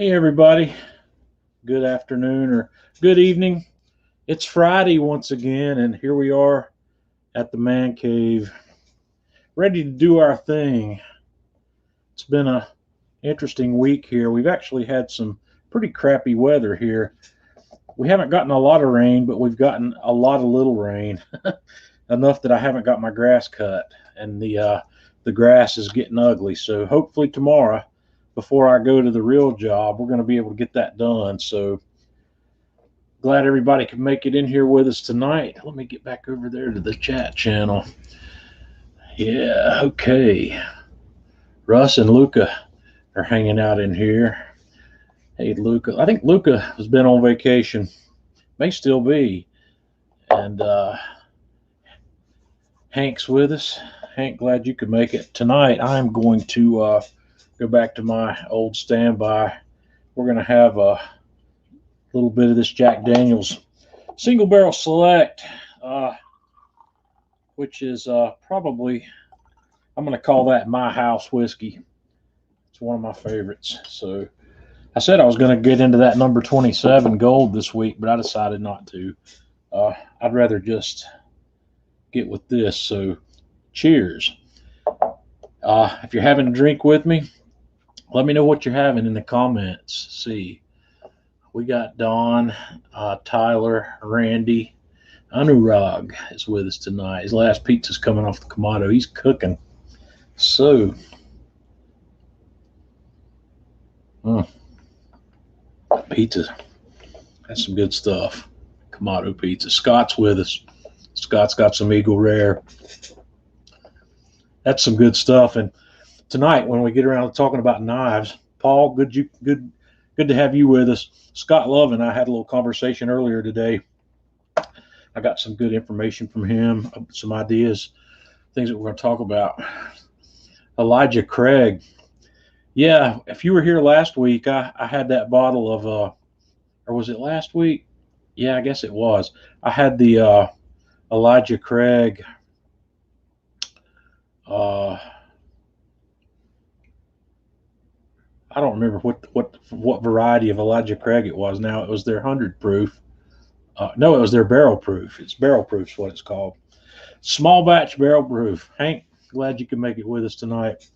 Hey, everybody. Good afternoon or good evening. It's Friday once again, and here we are at the man cave, ready to do our thing. It's been a interesting week here. We've actually had some pretty crappy weather here. We haven't gotten a lot of rain, but we've gotten a lot of little rain, enough that I haven't got my grass cut, and the grass is getting ugly. So hopefully tomorrow, before I go to the real job, we're going to be able to get that done. So glad everybody could make it in here with us tonight. Let me get back over there to the chat channel. Yeah, okay. Russ and Luca are hanging out in here. Hey, Luca. I think Luca has been on vacation. May still be. And Hank's with us. Hank, glad you could make it. Tonight, I'm going to go back to my old standby. We're going to have a little bit of this Jack Daniels Single Barrel Select, which is probably, I'm going to call that my house whiskey. It's one of my favorites. So I said I was going to get into that number 27 gold this week, but I decided not to. I'd rather just get with this. So cheers. If you're having a drink with me, let me know what you're having in the comments. See, we got Don, Tyler, Randy, Anurag is with us tonight. His last pizza's coming off the Kamado. He's cooking. So, pizza. That's some good stuff. Kamado pizza. Scott's with us. Scott's got some Eagle Rare. That's some good stuff. And tonight, when we get around to talking about knives, Paul, good to have you with us. Scott Love and I had a little conversation earlier today. I got some good information from him, some ideas, things that we're going to talk about. Elijah Craig. Yeah, if you were here last week, I had that bottle of, or was it last week? Yeah, I guess it was. I had the Elijah Craig. I don't remember what variety of Elijah Craig it was. Now it was their 100 proof. No, it was their barrel proof. It's barrel proof is what it's called. Small batch barrel proof. Hank, glad you could make it with us tonight.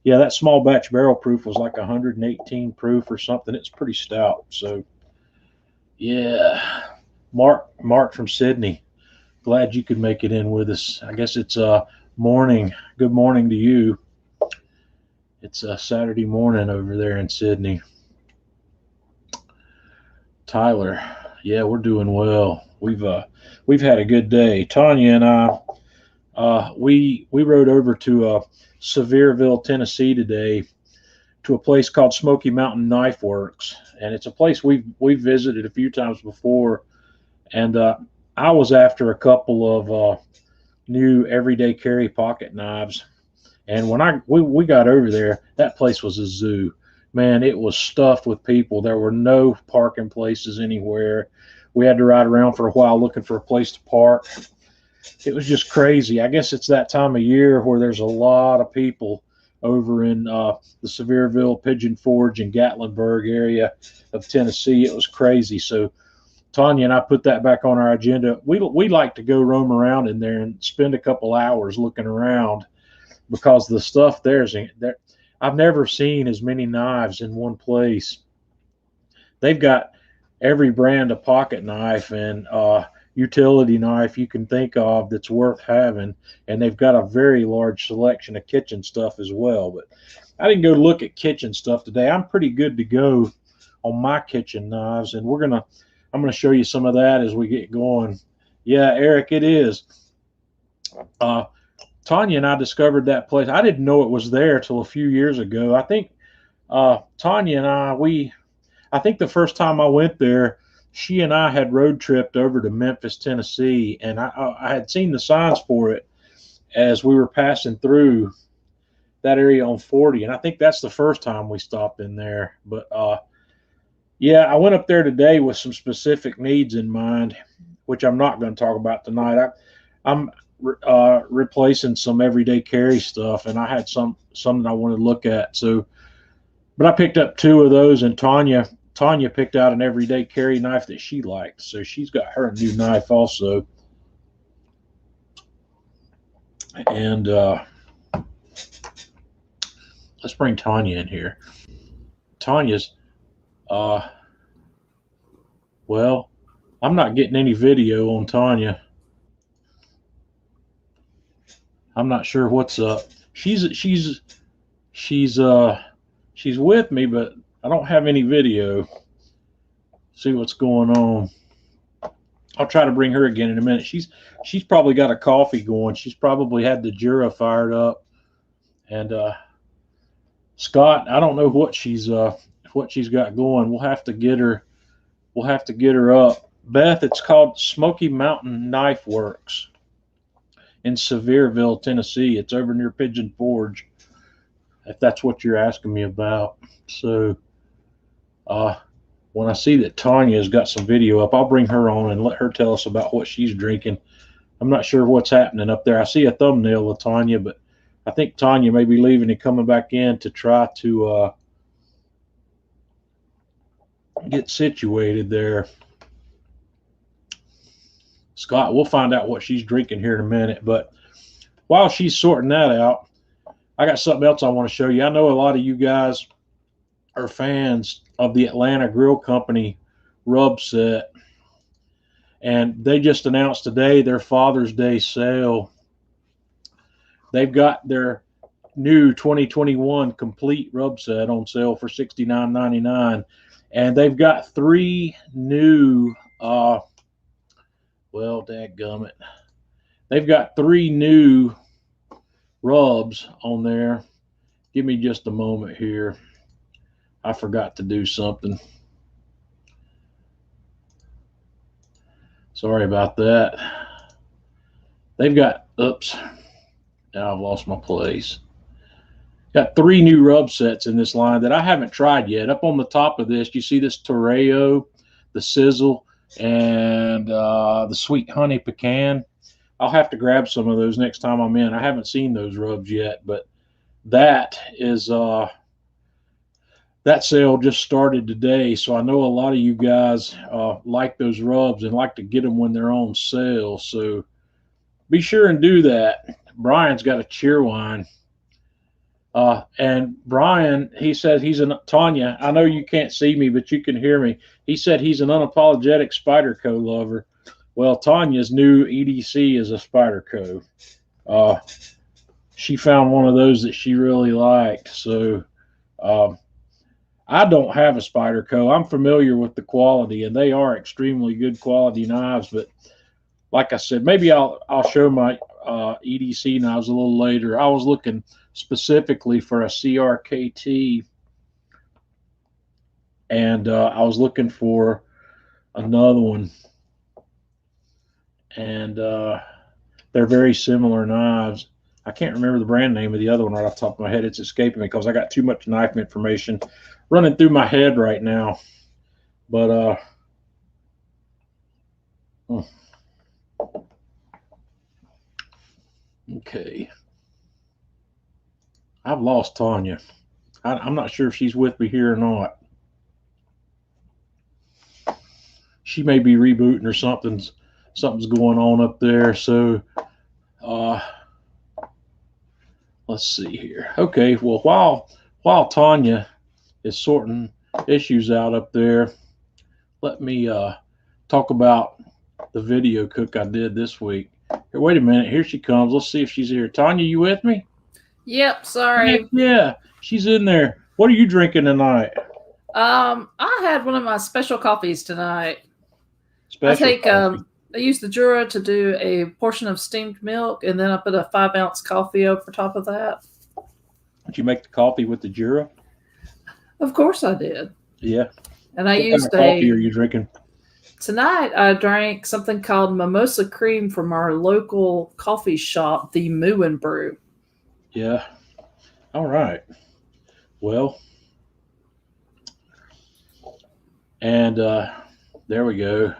Yeah, that small batch barrel proof was like 118 proof or something. It's pretty stout. So, yeah, Mark from Sydney, glad you could make it in with us. I guess it's morning. Good morning to you. It's a Saturday morning over there in Sydney. Tyler, yeah, we're doing well. We've had a good day. Tanya and I, we rode over to Sevierville, Tennessee today to a place called Smoky Mountain Knife Works, and it's a place we've visited a few times before. And I was after a couple of new everyday carry pocket knives, and when we got over there, that place was a zoo. Man, it was stuffed with people. There were no parking places anywhere. We had to ride around for a while looking for a place to park. It was just crazy. I guess it's that time of year where there's a lot of people over in the Sevierville, Pigeon Forge, and Gatlinburg area of Tennessee. It was crazy. So Tanya and I put that back on our agenda. We like to go roam around in there and spend a couple hours looking around because the stuff there. I've never seen as many knives in one place. They've got every brand of pocket knife and utility knife you can think of that's worth having, and they've got a very large selection of kitchen stuff as well. But I didn't go look at kitchen stuff today. I'm pretty good to go on my kitchen knives, and I'm gonna show you some of that as we get going. Yeah, Eric, it is. Tanya and I discovered that place. I didn't know it was there till a few years ago. I think Tanya and I think the first time I went there, she and I had road tripped over to Memphis, Tennessee, and I had seen the signs for it as we were passing through that area on 40, and I think that's the first time we stopped in there. But yeah, I went up there today with some specific needs in mind, which I'm not going to talk about tonight. I'm replacing some everyday carry stuff, and I had some that I wanted to look at. So But I picked up 2 of those, and Tanya picked out an everyday carry knife that she liked, so she's got her a new knife also. And let's bring Tanya in here. Tanya's, well, I'm not getting any video on Tanya. I'm not sure what's up. She's with me, but I don't have any video. See what's going on. I'll try to bring her again in a minute. She's probably got a coffee going. She's probably had the Jura fired up. And Scott, I don't know what she's got going. We'll have to get her up. Beth, it's called Smoky Mountain Knife Works in Sevierville, Tennessee. It's over near Pigeon Forge, if that's what you're asking me about. So when I see that Tanya's got some video up, I'll bring her on and let her tell us about what she's drinking. I'm not sure what's happening up there. I see a thumbnail of Tanya, but I think Tanya may be leaving and coming back in to try to get situated there. Scott, we'll find out what she's drinking here in a minute. But while she's sorting that out, I got something else I want to show you. I know a lot of you guys are fans of the Atlanta Grill Company rub set, and they just announced today their Father's Day sale. They've got their new 2021 complete rub set on sale for $69.99, and they've got 3 new well, dadgummit. They've got 3 new rubs on there. Give me just a moment here. I forgot to do something. Sorry about that. They've got, oops, now I've lost my place. Got 3 new rub sets in this line that I haven't tried yet. Up on the top of this, you see this Toreo, the Sizzle, and the Sweet Honey Pecan. I'll have to grab some of those next time I'm in. I haven't seen those rubs yet, but that is that sale just started today, so I know a lot of you guys like those rubs and like to get them when they're on sale. So be sure and do that. Brian's got a Cheerwine. And Brian, he said he's Tanya, I know you can't see me, but you can hear me. He said he's an unapologetic Spyderco lover. Well, Tanya's new EDC is a Spyderco. She found one of those that she really liked. So I don't have a Spyderco. I'm familiar with the quality, and they are extremely good quality knives. But like I said, maybe I'll show my EDC knives a little later. I was looking specifically for a CRKT, and I was looking for another one, and they're very similar knives. I can't remember the brand name of the other one right off the top of my head. It's escaping me because I got too much knife information running through my head right now. But okay, I've lost Tanya. I'm not sure if she's with me here or not. She may be rebooting or something's going on up there. So let's see here. Okay, well, while Tanya is sorting issues out up there, let me talk about the video cook I did this week. Here, wait a minute. Here she comes. Let's see if she's here. Tanya, you with me? Yep, sorry. Yeah, she's in there. What are you drinking tonight? I had one of my special coffees tonight. I use the Jura to do a portion of steamed milk, and then I put a 5-ounce coffee over top of that. Did you make the coffee with the Jura? Of course I did. Yeah. And I used what kind of coffee are you drinking? Tonight I drank something called Mimosa Cream from our local coffee shop, the Moo and Brew. Yeah. All right. Well, and there we go.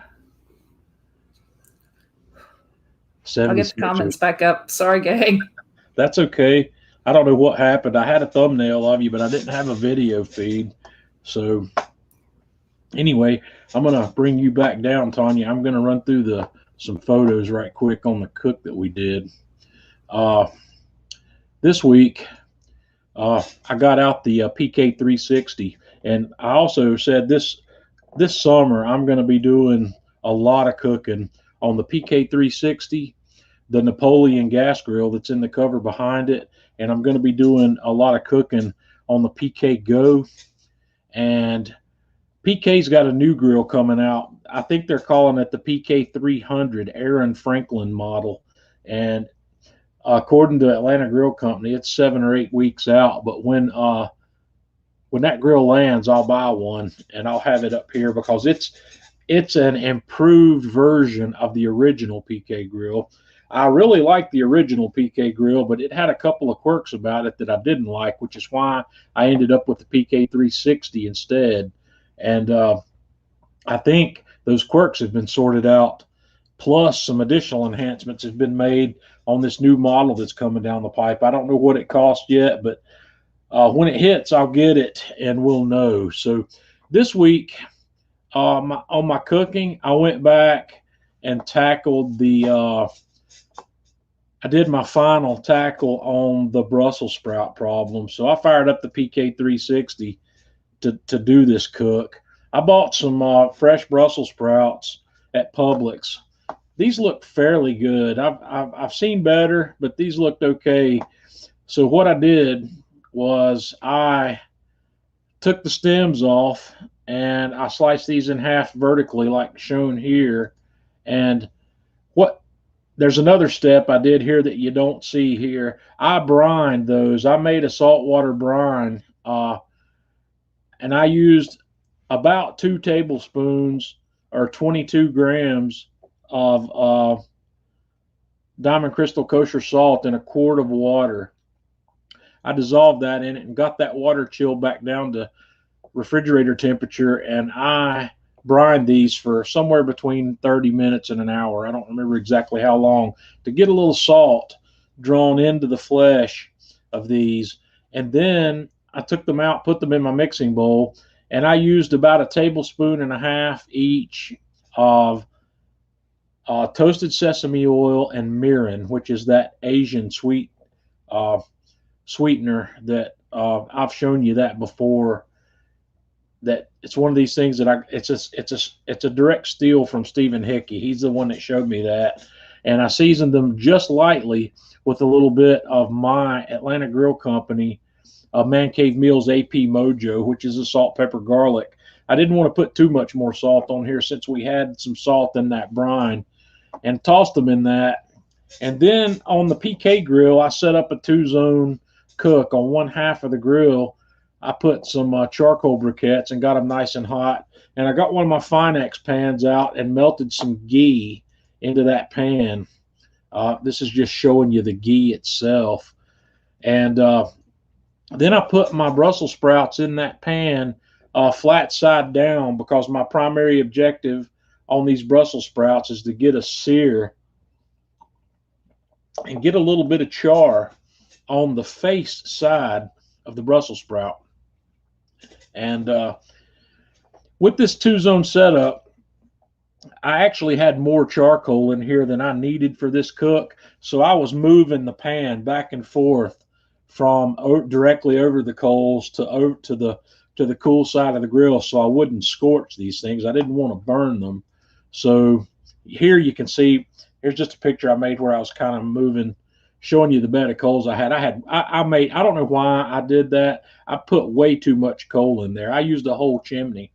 I'll get the comments back up. Sorry, gang. That's okay. I don't know what happened. I had a thumbnail of you, but I didn't have a video feed. So anyway, I'm gonna bring you back down, Tanya. I'm gonna run through some photos right quick on the cook that we did. This week, I got out the PK 360, and I also said this summer I'm going to be doing a lot of cooking on the PK 360, the Napoleon gas grill that's in the cover behind it, and I'm going to be doing a lot of cooking on the PK Go. And PK's got a new grill coming out. I think they're calling it the PK 300 Aaron Franklin model, and according to Atlanta Grill Company, it's 7 or 8 weeks out. But when that grill lands, I'll buy one and I'll have it up here because it's an improved version of the original PK grill. I really like the original PK grill, but it had a couple of quirks about it that I didn't like, which is why I ended up with the PK 360 instead. And I think those quirks have been sorted out, plus some additional enhancements have been made on this new model that's coming down the pipe. I don't know what it costs yet, but when it hits, I'll get it and we'll know. So this week on my cooking, I went back and tackled I did my final tackle on the Brussels sprout problem. So I fired up the PK 360 to do this cook. I bought some fresh Brussels sprouts at Publix. These look fairly good. I've seen better, but these looked okay. So what I did was I took the stems off and I sliced these in half vertically like shown here. And there's another step I did here that you don't see here. I brined those. I made a saltwater brine, and I used about 2 tablespoons or 22 grams of Diamond Crystal Kosher salt in a quart of water. I dissolved that in it and got that water chilled back down to refrigerator temperature, and I brined these for somewhere between 30 minutes and an hour. I don't remember exactly how long, to get a little salt drawn into the flesh of these. And then I took them out, put them in my mixing bowl, and I used about 1.5 tablespoons each of toasted sesame oil and mirin, which is that Asian sweetener that I've shown you that before. That it's one of these things that it's a direct steal from Stephen Hickey. He's the one that showed me that, and I seasoned them just lightly with a little bit of my Atlanta Grill Company Man Cave Meals AP Mojo, which is a salt, pepper, garlic. I didn't want to put too much more salt on here since we had some salt in that brine, and tossed them in that. And then on the PK grill, I set up a 2-zone cook. On one half of the grill, I put some charcoal briquettes and got them nice and hot. And I got one of my Finex pans out and melted some ghee into that pan. This is just showing you the ghee itself. And then I put my Brussels sprouts in that pan flat side down, because my primary objective on these Brussels sprouts is to get a sear and get a little bit of char on the face side of the Brussels sprout. And with this 2-zone setup, I actually had more charcoal in here than I needed for this cook. So I was moving the pan back and forth from directly over the coals to the cool side of the grill, so I wouldn't scorch these things. I didn't want to burn them. So here you can see, here's just a picture I made where I was kind of moving, showing you the bed of coals I had. I don't know why I did that. I put way too much coal in there. I used a whole chimney,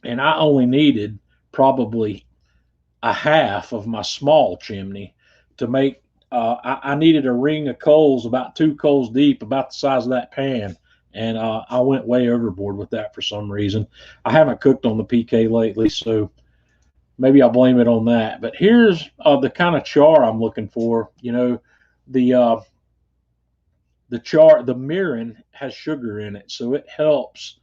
and I only needed probably a half of my small chimney to make. I needed a ring of coals about 2 coals deep, about the size of that pan, and I went way overboard with that for some reason. I haven't cooked on the PK lately, so maybe I'll blame it on that. But here's the kind of char I'm looking for. You know, the mirin has sugar in it, so it helps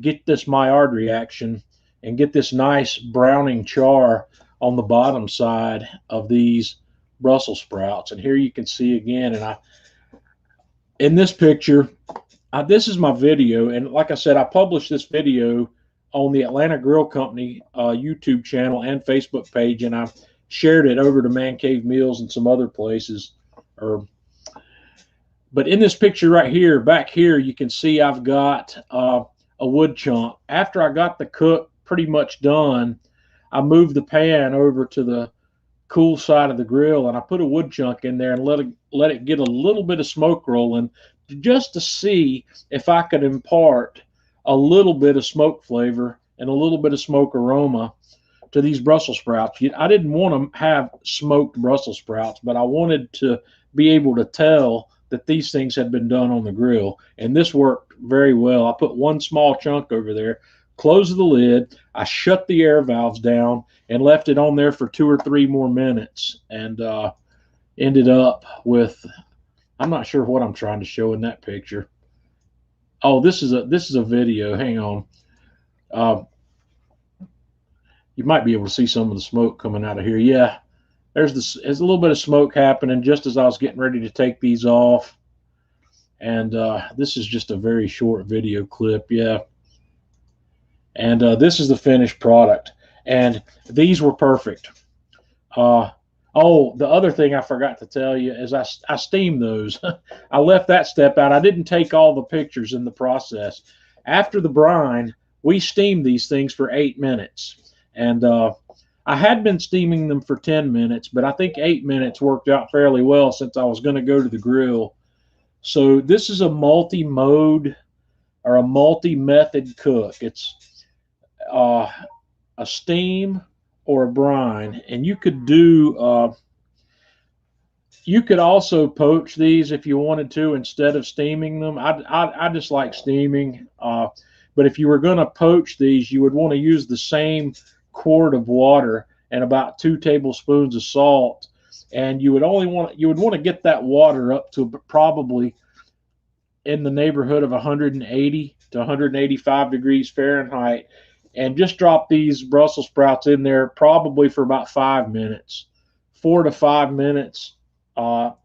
get this Maillard reaction and get this nice browning char on the bottom side of these Brussels sprouts. And here you can see again, and in this picture, this is my video. And like I said, I published this video on the Atlanta Grill Company YouTube channel and Facebook page, and I shared it over to Man Cave Meals and some other places. But in this picture right here, back here, you can see I've got a wood chunk. After I got the cook pretty much done, I moved the pan over to the cool side of the grill, and I put a wood chunk in there and let it get a little bit of smoke rolling, just to see if I could impart a little bit of smoke flavor and a little bit of smoke aroma to these Brussels sprouts. I didn't want to have smoked Brussels sprouts, but I wanted to be able to tell that these things had been done on the grill, and this worked very well. I put one small chunk over there, closed the lid, I shut the air valves down, and left it on there for 2 or 3 more minutes, and ended up with, I'm not sure what I'm trying to show in that picture. Oh, this is a video. Hang on. You might be able to see some of the smoke coming out of here. Yeah, there's a little bit of smoke happening just as I was getting ready to take these off. And this is just a very short video clip. Yeah. And this is the finished product. And these were perfect. Oh, the other thing I forgot to tell you is I steamed those. I left that step out. I didn't take all the pictures in the process. After the brine, we steamed these things for 8 minutes. And I had been steaming them for 10 minutes, but I think 8 minutes worked out fairly well since I was going to go to the grill. So this is a multi-mode or a multi-method cook. It's a steam or a brine, and you could do you could also poach these if you wanted to instead of steaming them. I just like steaming, but if you were going to poach these, you would want to use the same quart of water and about 2 tablespoons of salt, and you would want to get that water up to probably in the neighborhood of 180 to 185 degrees Fahrenheit, and just drop these Brussels sprouts in there probably for about 5 minutes, 4 to 5 minutes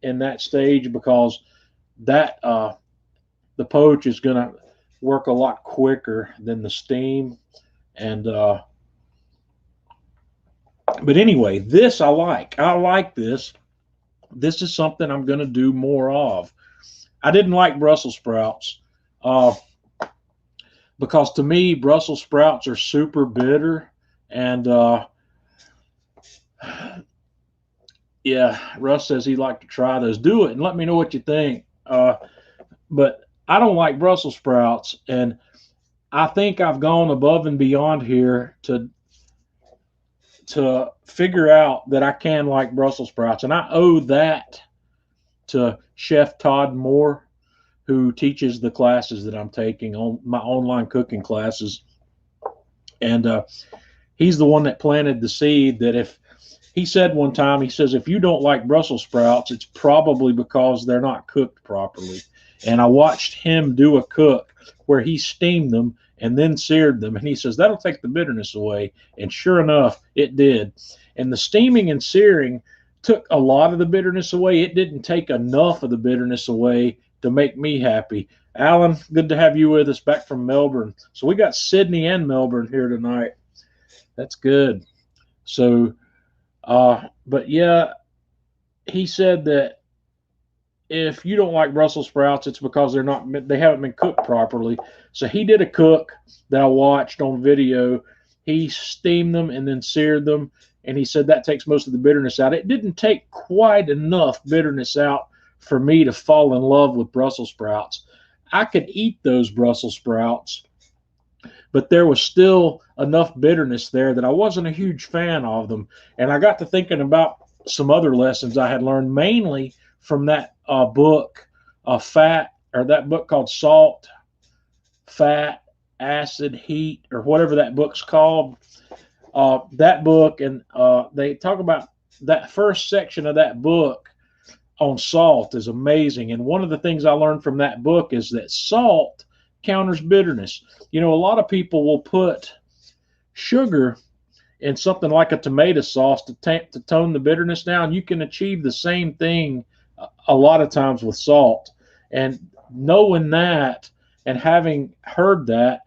in that stage, because that the poach is going to work a lot quicker than the steam. And but anyway, this I like this. This is something I'm going to do more of. I didn't like Brussels sprouts because to me, Brussels sprouts are super bitter. And yeah, Russ says he'd like to try those. Do it and let me know what you think. But I don't like Brussels sprouts, and I think I've gone above and beyond here to figure out that I can like Brussels sprouts. And I owe that to Chef Todd Moore, who teaches the classes that I'm taking on my online cooking classes. And he's the one that planted the seed that if he said one time, he says, if you don't like Brussels sprouts, it's probably because they're not cooked properly. And I watched him do a cook where he steamed them and then seared them. And he says, that'll take the bitterness away. And sure enough, it did. And the steaming and searing took a lot of the bitterness away. It didn't take enough of the bitterness away to make me happy. Alan, good to have you with us back from Melbourne. So we got Sydney and Melbourne here tonight. That's good. So, but yeah, he said that if you don't like Brussels sprouts, it's because they haven't been cooked properly. So he did a cook that I watched on video. He steamed them and then seared them, and he said that takes most of the bitterness out. It didn't take quite enough bitterness out for me to fall in love with Brussels sprouts. I could eat those Brussels sprouts, but there was still enough bitterness there that I wasn't a huge fan of them. And I got to thinking about some other lessons I had learned, mainly from that book, that book called Salt, Fat, Acid, Heat, or whatever that book's called. That book, and they talk about that first section of that book on salt is amazing. And one of the things I learned from that book is that salt counters bitterness. You know, a lot of people will put sugar in something like a tomato sauce to tone the bitterness down. You can achieve the same thing a lot of times with salt. And knowing that and having heard that,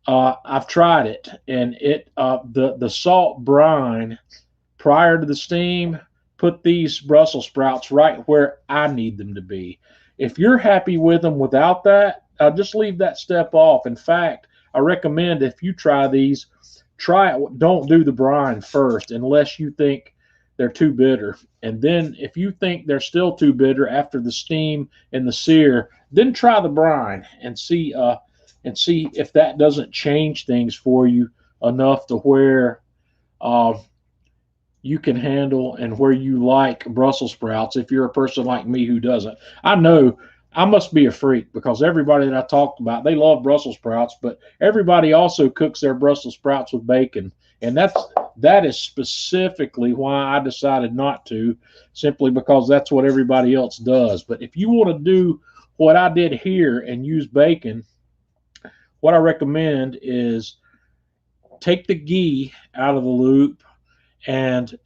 I've tried it, and the salt brine prior to the steam put these Brussels sprouts right where I need them to be. If you're happy with them without that, just leave that step off. In fact, I recommend if you try these, try it. Don't do the brine first unless you think they're too bitter. And then if you think they're still too bitter after the steam and the sear, then try the brine and see if that doesn't change things for you enough to where uh, you can handle and where you like Brussels sprouts. If you're a person like me who doesn't, I know I must be a freak because everybody that I talked about, they love Brussels sprouts, but everybody also cooks their Brussels sprouts with bacon. And that is specifically why I decided not to, simply because that's what everybody else does. But if you want to do what I did here and use bacon, what I recommend is take the ghee out of the loop and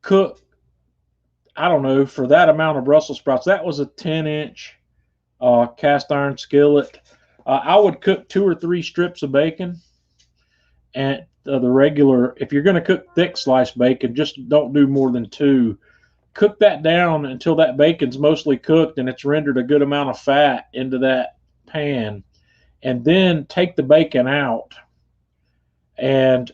cook, I don't know, for that amount of Brussels sprouts. That was a 10-inch cast iron skillet. I would cook 2 or 3 strips of bacon, and the regular, if you're going to cook thick sliced bacon, just don't do more than 2. Cook that down until that bacon's mostly cooked and it's rendered a good amount of fat into that pan, and then take the bacon out. And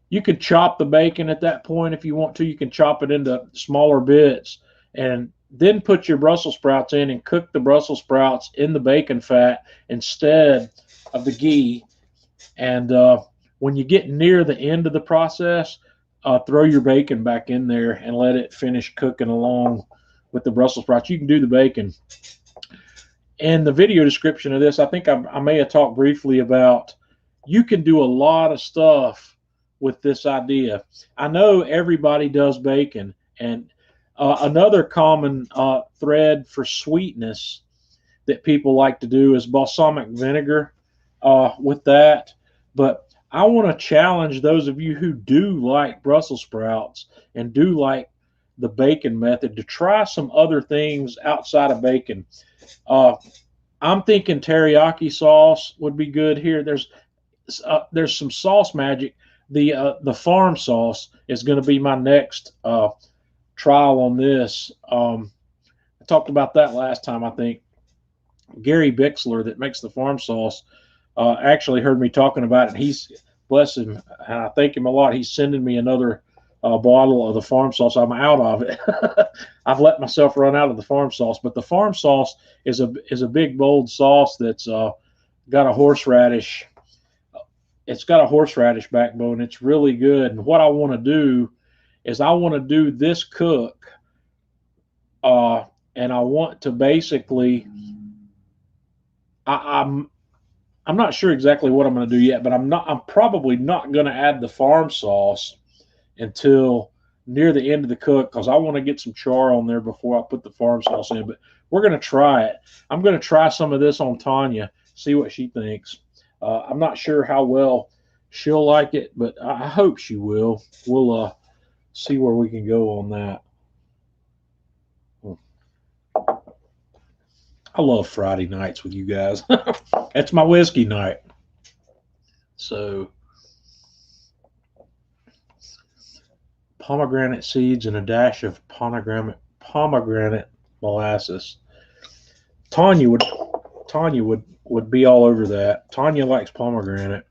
you could chop the bacon at that point if you want to. You can chop it into smaller bits and then put your Brussels sprouts in and cook the Brussels sprouts in the bacon fat instead of the ghee. And when you get near the end of the process, throw your bacon back in there and let it finish cooking along with the Brussels sprouts. You can do the bacon. In the video description of this, I think I may have talked briefly about you can do a lot of stuff with this idea. I know everybody does bacon, and another common thread for sweetness that people like to do is balsamic vinegar with that. But I want to challenge those of you who do like Brussels sprouts and do like the bacon method to try some other things outside of bacon. I'm thinking teriyaki sauce would be good here. There's some sauce magic. The farm sauce is going to be my next trial on this. I talked about that last time, I think. Gary Bixler, that makes the farm sauce, actually heard me talking about it. He's, bless him, and I thank him a lot. He's sending me another bottle of the farm sauce. I'm out of it. I've let myself run out of the farm sauce, but the farm sauce is a big bold sauce that's got a horseradish. It's got a horseradish backbone. It's really good. And what I want to do is I want to do this cook, and I want to basically, I'm not sure exactly what I'm going to do yet, but I'm probably not going to add the farm sauce until near the end of the cook, because I want to get some char on there before I put the farm sauce in. But we're going to try it. I'm going to try some of this on Tanya, see what she thinks. I'm not sure how well she'll like it, but I hope she will. We'll see where we can go on that. I love Friday nights with you guys. That's my whiskey night. So, pomegranate seeds and a dash of pomegranate molasses. Tanya would be all over that. Tanya likes pomegranate.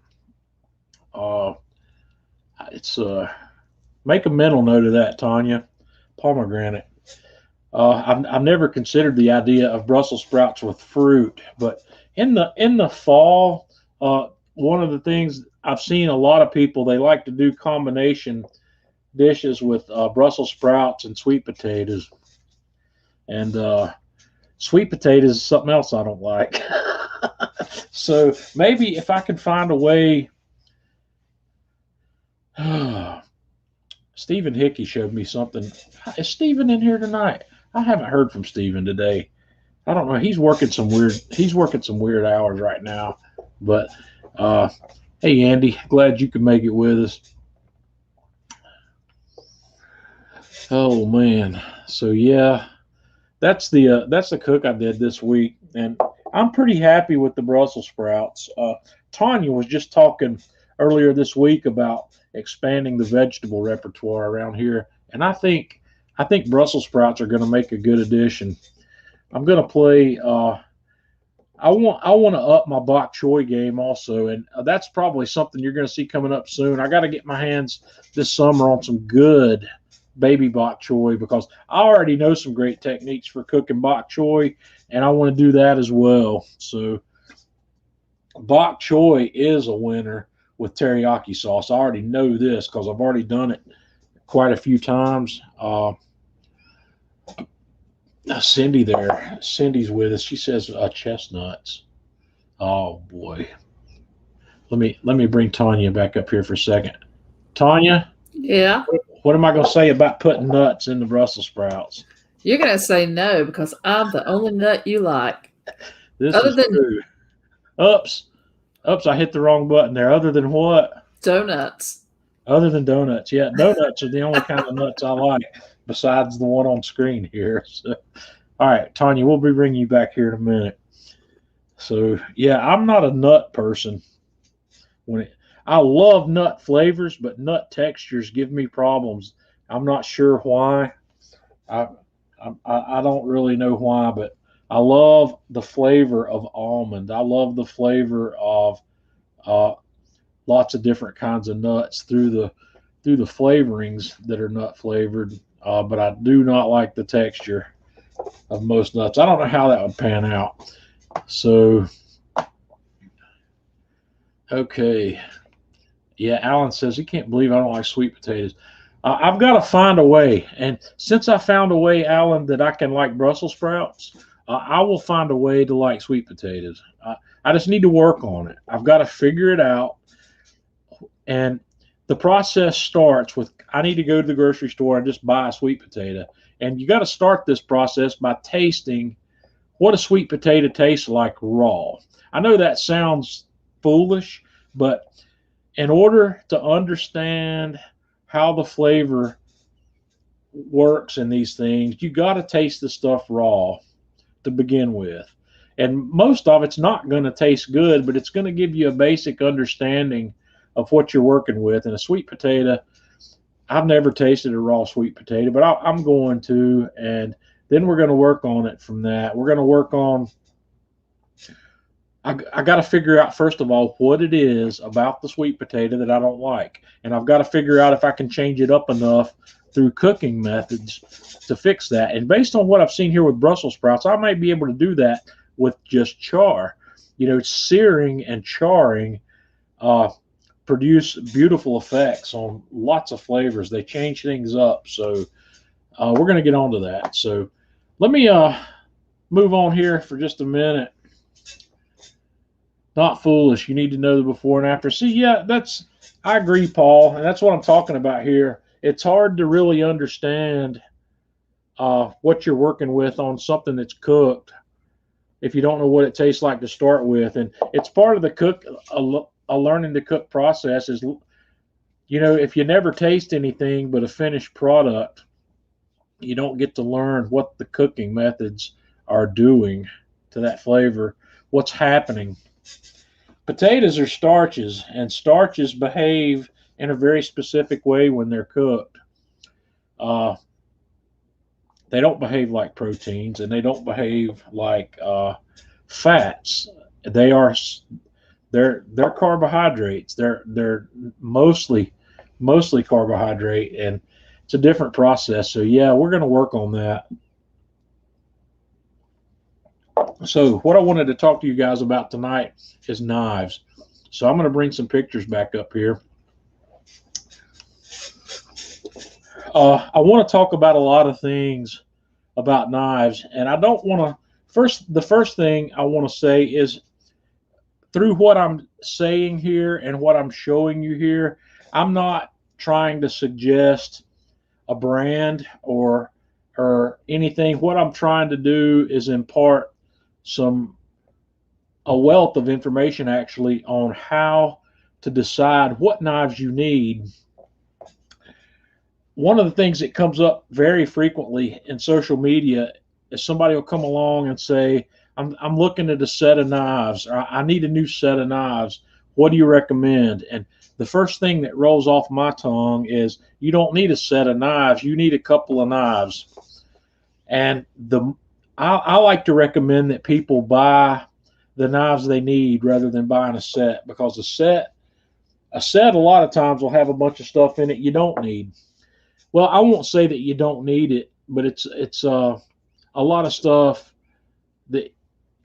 It's make a mental note of that, Tanya. Pomegranate. I've never considered the idea of Brussels sprouts with fruit, but in the fall, one of the things I've seen a lot of people, they like to do combination dishes with Brussels sprouts and sweet potatoes. And sweet potatoes is something else I don't like. So maybe if I could find a way. Stephen Hickey showed me something. Is Stephen in here tonight? I haven't heard from Stephen today. I don't know. He's working some weird hours right now. But hey, Andy, glad you could make it with us. Oh man. So yeah, that's the cook I did this week, and I'm pretty happy with the Brussels sprouts. Tanya was just talking earlier this week about expanding the vegetable repertoire around here, and I think Brussels sprouts are going to make a good addition. I'm going to play. I want to up my bok choy game also, and that's probably something you're going to see coming up soon. I got to get my hands this summer on some good baby bok choy because I already know some great techniques for cooking bok choy, and I want to do that as well. So bok choy is a winner with teriyaki sauce. I already know this because I've already done it quite a few times. Cindy there. Cindy's with us. She says chestnuts. Oh boy. Let me bring Tanya back up here for a second. Tanya, Yeah. what am I going to say about putting nuts in the Brussels sprouts? You're going to say no because I'm the only nut you like. This Other is than true. Oops. Oops, I hit the wrong button there. Other than what? donuts. Other than donuts. Yeah, donuts are the only kind of nuts I like besides the one on screen here. So, all right, Tanya, we'll be bringing you back here in a minute. So, yeah, I'm not a nut person. I love nut flavors, but nut textures give me problems. I'm not sure why. I I don't really know why, but I love the flavor of almond. I love the flavor of uh, lots of different kinds of nuts through the flavorings that are nut flavored. But I do not like the texture of most nuts. I don't know how that would pan out. So, okay. Yeah, Alan says he can't believe I don't like sweet potatoes. I've got to find a way. And since I found a way, Alan, that I can like Brussels sprouts, I will find a way to like sweet potatoes. I just need to work on it. I've got to figure it out. And the process starts with I need to go to the grocery store and just buy a sweet potato. And you got to start this process by tasting what a sweet potato tastes like raw. I know that sounds foolish, but in order to understand how the flavor works in these things, you got to taste the stuff raw to begin with. And most of it's not going to taste good, but it's going to give you a basic understanding of what you're working with. And a sweet potato, I've never tasted a raw sweet potato, but I'm going to. And then we're going to work on it from that. We're going to work on I got to figure out first of all what it is about the sweet potato that I don't like, and I've got to figure out if I can change it up enough through cooking methods to fix that. And based on what I've seen here with Brussels sprouts, I might be able to do that with just char. Searing and charring produce beautiful effects on lots of flavors. They change things up, so we're going to get onto that. So let me move on here for just a minute. Not foolish. You need to know the before and after. See, yeah, I agree, Paul, and that's what I'm talking about here. It's hard to really understand what you're working with on something that's cooked if you don't know what it tastes like to start with. And it's part of the a learning to cook process is, if you never taste anything but a finished product, you don't get to learn what the cooking methods are doing to that flavor, what's happening. Potatoes are starches, and starches behave in a very specific way when they're cooked. They don't behave like proteins, and they don't behave like fats. They're carbohydrates. They're mostly carbohydrate, and it's a different process. So yeah, we're going to work on that. So what I wanted to talk to you guys about tonight is knives. So I'm going to bring some pictures back up here. I want to talk about a lot of things about knives, and I don't want to. The first thing I want to say is through what I'm saying here and what I'm showing you here, I'm not trying to suggest a brand or anything. What I'm trying to do is impart a wealth of information actually on how to decide what knives you need. One of the things that comes up very frequently in social media if somebody will come along and say, I'm looking at a set of knives, or I need a new set of knives. What do you recommend? And the first thing that rolls off my tongue is, you don't need a set of knives. You need a couple of knives. And I like to recommend that people buy the knives they need rather than buying a set, because a set a lot of times will have a bunch of stuff in it you don't need. Well, I won't say that you don't need it, but it's a lot of stuff that,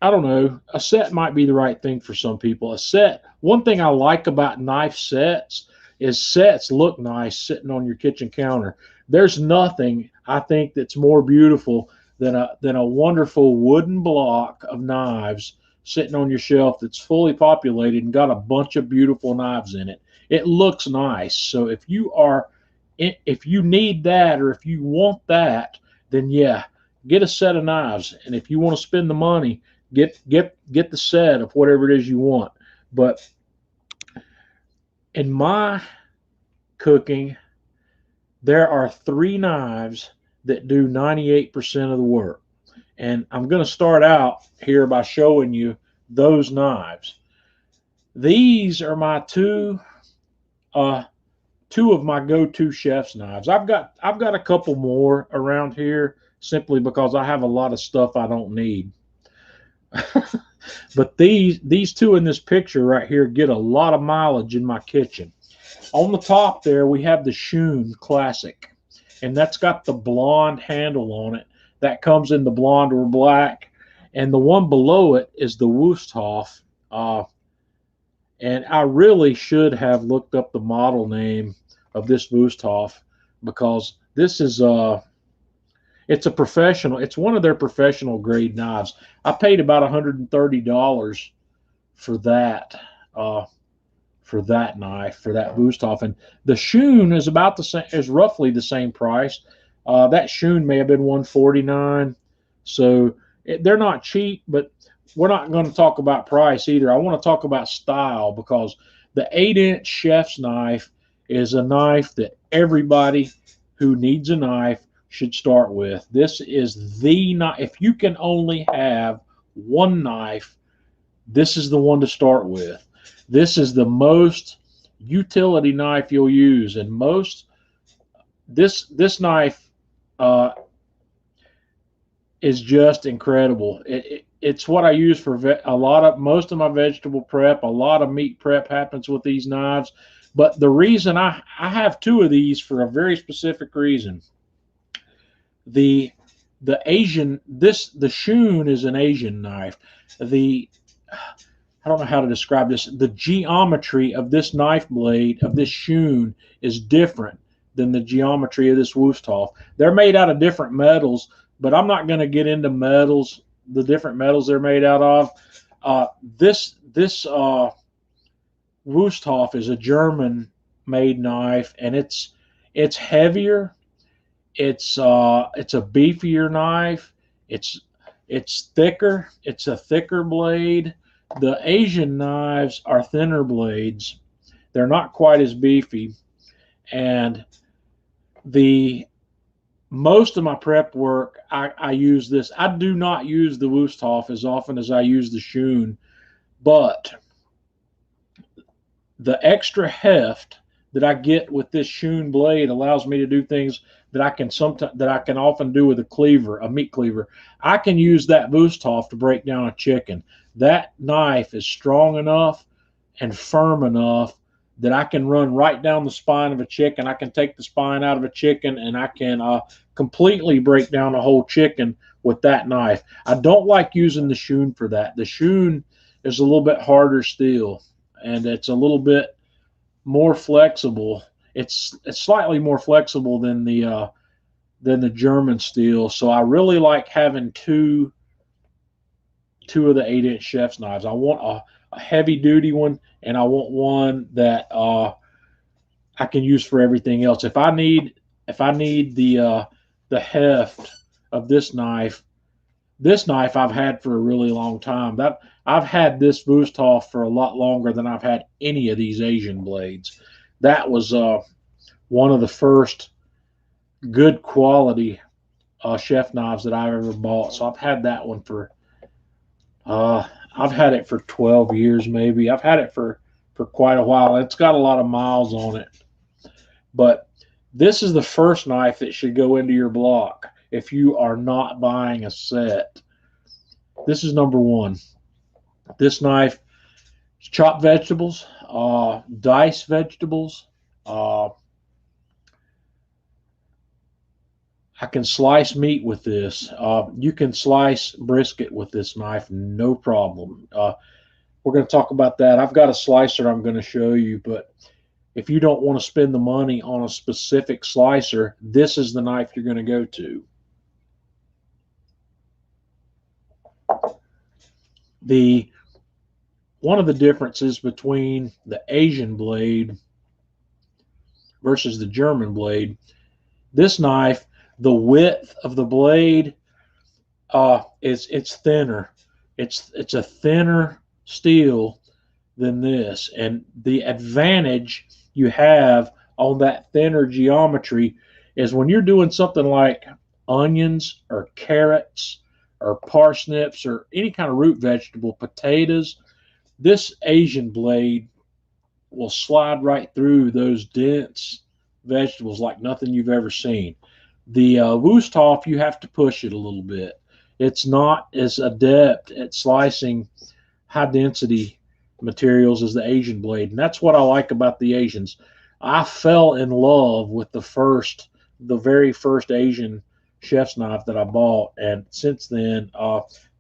I don't know. A set might be the right thing for some people. A set. One thing I like about knife sets is sets look nice sitting on your kitchen counter. There's nothing, I think, that's more beautiful than a wonderful wooden block of knives sitting on your shelf that's fully populated and got a bunch of beautiful knives in it. It looks nice. So if you need that, or if you want that, then yeah, get a set of knives. And if you want to spend the money, get the set of whatever it is you want. But in my cooking, there are 3 knives that do 98% of the work. And I'm going to start out here by showing you those knives. These are my two of my go-to chef's knives. I've got a couple more around here simply because I have a lot of stuff I don't need. But these two in this picture right here get a lot of mileage in my kitchen. On the top there, we have the Shun Classic, and that's got the blonde handle on it. That comes in the blonde or black. And the one below it is the Wusthof. And I really should have looked up the model name of this Wusthof, because this is it's a professional. It's one of their professional grade knives. I paid about $130 for that knife, for that Wusthof. And the Shun is about the same, is roughly the same price. That Shun may have been $149. So they're not cheap, but we're not going to talk about price either. I want to talk about style, because the 8-inch chef's knife is a knife that everybody who needs a knife should start with. This is the knife. If you can only have one knife, this is the one to start with. This is the most utility knife you'll use, and this knife is just incredible. It's what I use for most of my vegetable prep. A lot of meat prep happens with these knives. But the reason I have 2 of these, for a very specific reason. The Shun is an Asian knife. I don't know how to describe this. The geometry of this knife blade, of this Shun, is different than the geometry of this Wusthof. They're made out of different metals, but I'm not going to get into metals, the different metals they're made out of. This Wusthof is a German-made knife, and it's heavier. It's a beefier knife. It's thicker. It's a thicker blade. The Asian knives are thinner blades. They're not quite as beefy. And most of my prep work, I use this. I do not use the Wusthof as often as I use the Shun, but the extra heft that I get with this Shun blade allows me to do things that I can often do with a meat cleaver. I can use that Wusthof to break down a chicken. That knife is strong enough and firm enough that I can run right down the spine of a chicken. I can take the spine out of a chicken, and I can completely break down a whole chicken with that knife. I don't like using the Shun for that. The Shun is a little bit harder steel, and it's a little bit more flexible. It's slightly more flexible than the German steel. So I really like having two of the 8-inch chef's knives. I want a heavy duty one, and I want one that I can use for everything else. If I need the heft of this knife I've had for a really long time. I've had this Wusthof for a lot longer than I've had any of these Asian blades. That was one of the first good quality chef knives that I've ever bought. So I've had that one for I've had it for 12 years maybe. I've had it for quite a while. It's got a lot of miles on it. But this is the first knife that should go into your block if you are not buying a set. This is number one. This knife chop vegetables, dice vegetables. I can slice meat with this. You can slice brisket with this knife, no problem. We're going to talk about that. I've got a slicer I'm going to show you, but if you don't want to spend the money on a specific slicer, this is the knife you're going to go to. One of the differences between the Asian blade versus the German blade, this knife, the width of the blade it's thinner. It's a thinner steel than this, and the advantage you have on that thinner geometry is when you're doing something like onions or carrots or parsnips or any kind of root vegetable, potatoes, this Asian blade will slide right through those dense vegetables like nothing you've ever seen. The Wüsthof, you have to push it a little bit. It's not as adept at slicing high density materials as the Asian blade, and that's what I like about the Asians. I fell in love with the very first Asian chef's knife that I bought, and since then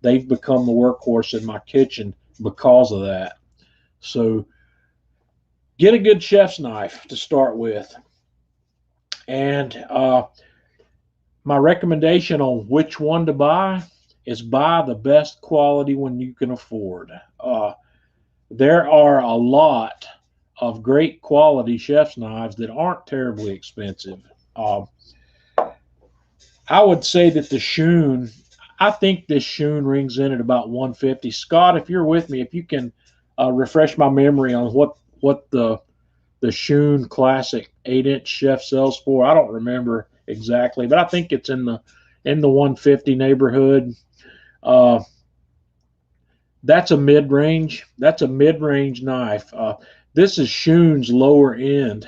they've become the workhorse in my kitchen because of that. So get a good chef's knife to start with, and my recommendation on which one to buy is buy the best quality one you can afford. There are a lot of great quality chef's knives that aren't terribly expensive. I would say that the Shun, I think this Shun rings in at about $150. Scott, if you're with me, if you can refresh my memory on what the Shun Classic 8-inch chef sells for. I don't remember exactly, but I think it's in the 150 neighborhood. That's a mid-range. That's a mid-range knife. This is Shun's lower end.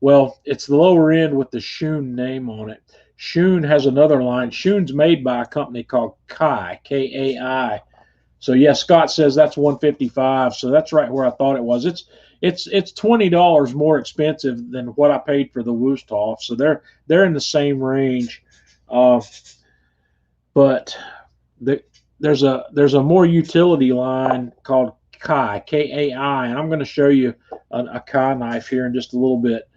Well, it's the lower end with the Shun name on it. Shun has another line. Shun's made by a company called Kai, K-A-I. So yeah, Scott says that's $155. So that's right where I thought it was. It's $20 more expensive than what I paid for the Wüsthof. So they're in the same range. But there's a more utility line called Kai, K-A-I, and I'm going to show you a Kai knife here in just a little bit.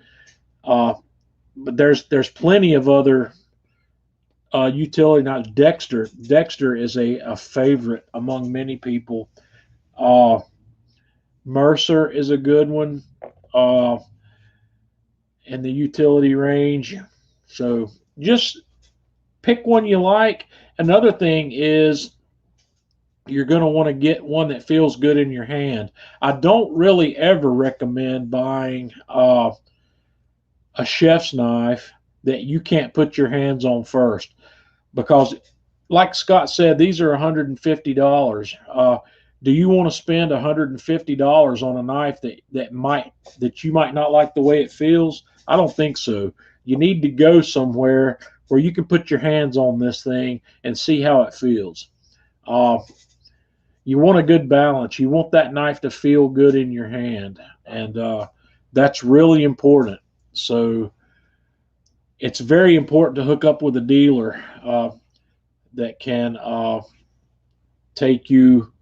But there's plenty of other utility knives. Dexter is a favorite among many people. Mercer is a good one in the utility range. So just pick one you like. Another thing is you're going to want to get one that feels good in your hand. I don't really ever recommend buying a chef's knife that you can't put your hands on first, because like Scott said, these are $150. Do you want to spend $150 on a knife that you might not like the way it feels? I don't think so. You need to go somewhere where you can put your hands on this thing and see how it feels. You want a good balance. You want that knife to feel good in your hand, and that's really important. So it's very important to hook up with a dealer that can take you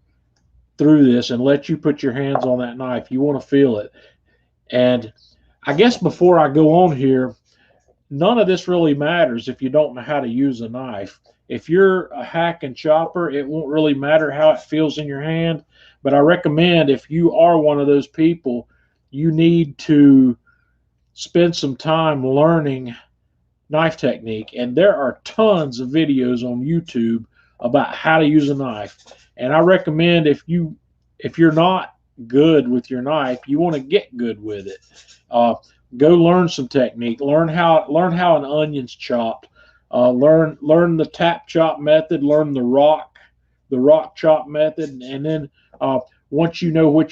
through this and let you put your hands on that knife. You want to feel it. And I guess before I go on here, none of this really matters if you don't know how to use a knife. If you're a hack and chopper, it won't really matter how it feels in your hand. But I recommend, if you are one of those people, you need to spend some time learning knife technique. And there are tons of videos on YouTube about how to use a knife. And I recommend, if you're not good with your knife, you want to get good with it. Go learn some technique. Learn how an onion's chopped. Learn the tap chop method, learn the rock chop method, and then once you know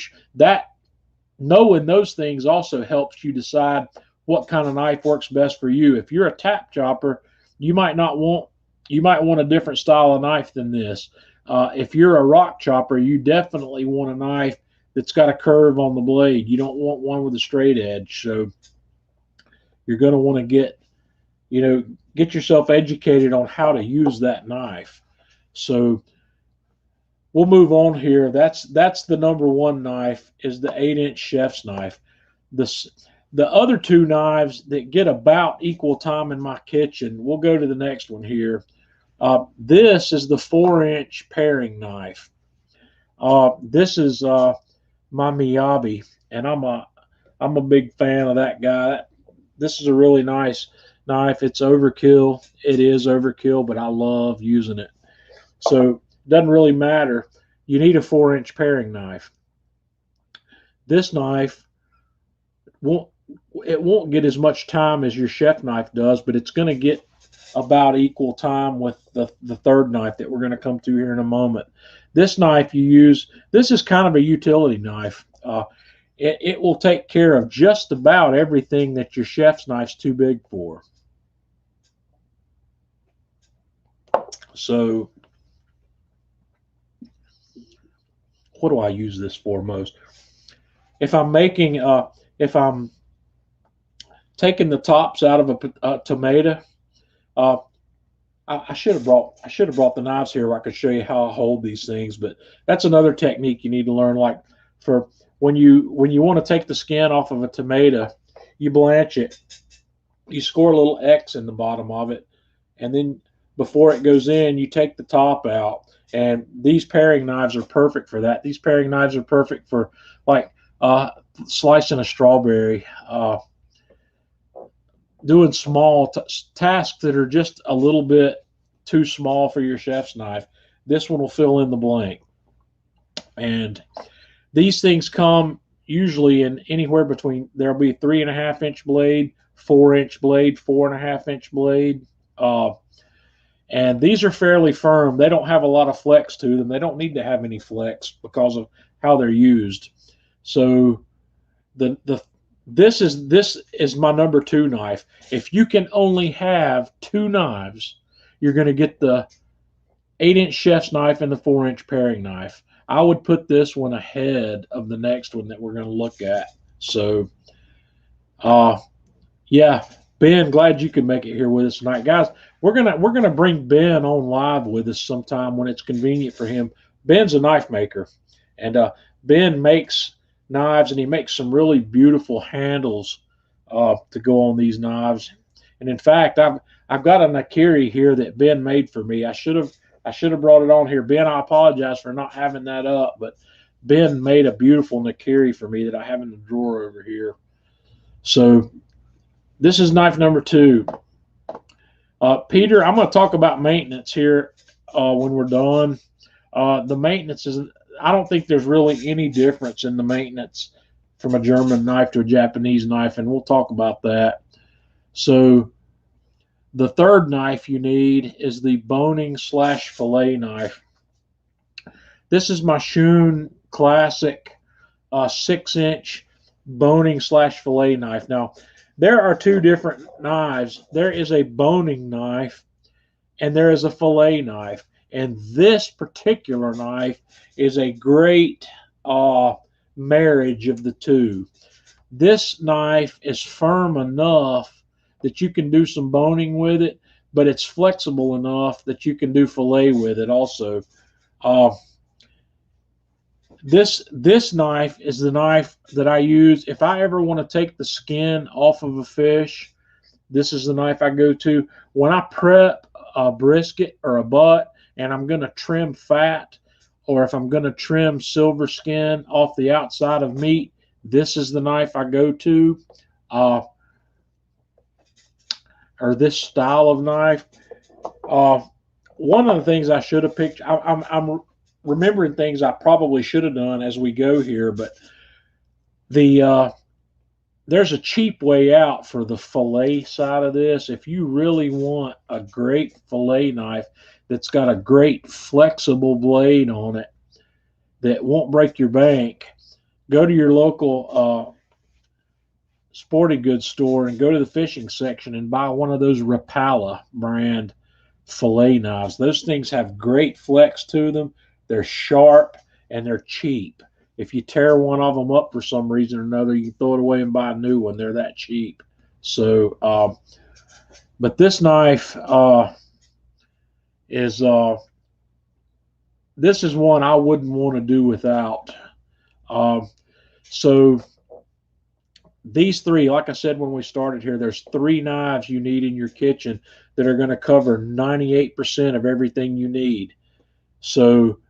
knowing those things also helps you decide what kind of knife works best for you. If you're a tap chopper, you might want a different style of knife than this. If you're a rock chopper, you definitely want a knife that's got a curve on the blade. You don't want one with a straight edge. So you're going to want to get yourself educated on how to use that knife. So we'll move on here. That's the number one knife, is the 8-inch chef's knife. The other two knives that get about equal time in my kitchen, we'll go to the next one here. This is the 4-inch paring knife. This is my Miyabi, and I'm a big fan of that guy. This is a really nice knife. It's overkill. It is overkill, but I love using it. So it doesn't really matter. You need a 4-inch paring knife. This knife won't get as much time as your chef knife does, but it's going to get about equal time with the third knife that we're going to come to here in a moment. This knife this is kind of a utility knife. It will take care of just about everything that your chef's knife's too big for. So what do I use this for most? If I'm taking the tops out of a tomato, I should have brought the knives here where I could show you how I hold these things, but that's another technique you need to learn. Like for when you want to take the skin off of a tomato, you blanch it, you score a little X in the bottom of it, and then before it goes in, you take the top out. And these paring knives are perfect for that. These paring knives are perfect for like slicing a strawberry, doing small tasks that are just a little bit too small for your chef's knife. This one will fill in the blank. And these things come usually in anywhere between, there'll be a 3.5-inch blade, 4-inch blade, 4.5-inch blade. And these are fairly firm. They don't have a lot of flex to them. They don't need to have any flex because of how they're used. So this is my number two knife. If you can only have two knives, you're going to get the 8-inch chef's knife and the 4-inch paring knife. I would put this one ahead of the next one that we're going to look at. So, yeah, Ben, glad you could make it here with us tonight, guys. We're gonna bring Ben on live with us sometime when it's convenient for him. Ben's a knife maker, and Ben makes knives, and he makes some really beautiful handles to go on these knives. And in fact, I've got a Nakiri here that Ben made for me. I should have brought it on here. Ben, I apologize for not having that up, but Ben made a beautiful Nakiri for me that I have in the drawer over here. So this is knife number two. Peter, I'm going to talk about maintenance here when we're done. The maintenance I don't think there's really any difference in the maintenance from a German knife to a Japanese knife, and we'll talk about that. So the third knife you need is the boning / fillet knife. This is my Shun Classic 6-inch boning / fillet knife. Now, there are two different knives. There is a boning knife and there is a fillet knife. And this particular knife is a great marriage of the two. This knife is firm enough that you can do some boning with it, but it's flexible enough that you can do fillet with it also. This knife is the knife that I use if I ever want to take the skin off of a fish. This is the knife I go to when I prep a brisket or a butt and I'm going to trim fat, or if I'm going to trim silver skin off the outside of meat. This is the knife I go to, or this style of knife. One of the things I should have picked, I'm remembering things I probably should have done as we go here, but the there's a cheap way out for the fillet side of this. If you really want a great fillet knife that's got a great flexible blade on it that won't break your bank, go to your local sporting goods store and go to the fishing section and buy one of those Rapala brand fillet knives. Those things have great flex to them. They're sharp and they're cheap. If you tear one of them up for some reason or another, you throw it away and buy a new one. They're that cheap. So, but this knife is this is one I wouldn't want to do without. So these three, like I said when we started here, there's 3 knives you need in your kitchen that are going to cover 98% of everything you need. So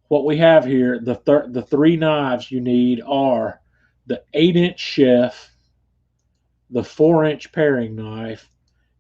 what we have here, the 3 knives you need are the 8-inch chef, the 4-inch paring knife,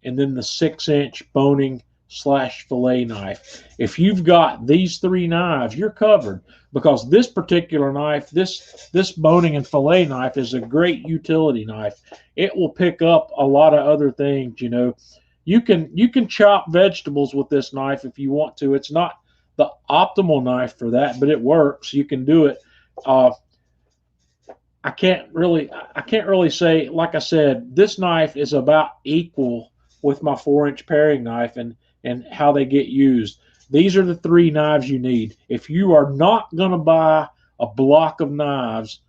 and then the 6-inch boning / fillet knife. If you've got these 3 knives, you're covered, because this particular knife, this boning and fillet knife, is a great utility knife. It will pick up a lot of other things. You know, you can chop vegetables with this knife if you want to. It's not the optimal knife for that, but it works. You can do it. I can't really say, like I said, this knife is about equal with my 4-inch paring knife and how they get used. These are the 3 knives you need. If you are not going to buy a block of knives,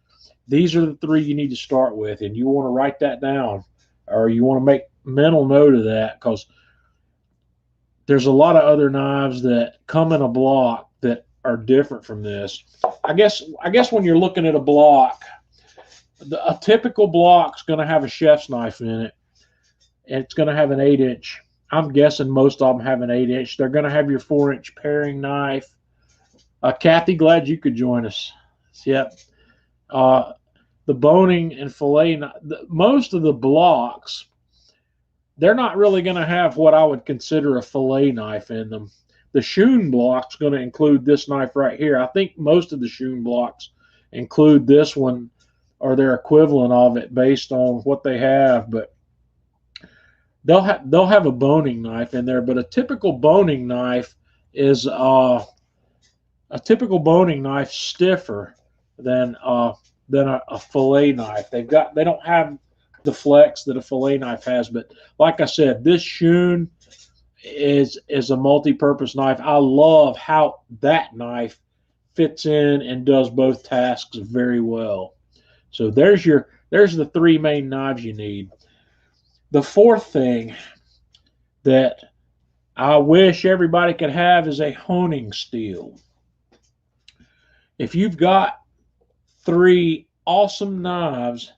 these are the 3 you need to start with, and you want to write that down, or you want to make mental note of that, because there's a lot of other knives that come in a block that are different from this. I guess when you're looking at a block, a typical block's going to have a chef's knife in it. It's going to have an 8-inch. I'm guessing most of them have an 8-inch. They're going to have your 4-inch paring knife. Kathy, glad you could join us. Yep. The boning and fillet, most of the blocks, they're not really going to have what I would consider a fillet knife in them. The Schoen block's going to include this knife right here. I think most of the Schoen blocks include this one or their equivalent of it based on what they have, but they'll have a boning knife in there. But a typical boning knife is stiffer than a fillet knife. They don't have the flex that a fillet knife has. But like I said, this Schoen is a multi-purpose knife. I love how that knife fits in and does both tasks very well. So there's the 3 main knives you need. The 4th thing that I wish everybody could have is a honing steel. If you've got 3 awesome knives,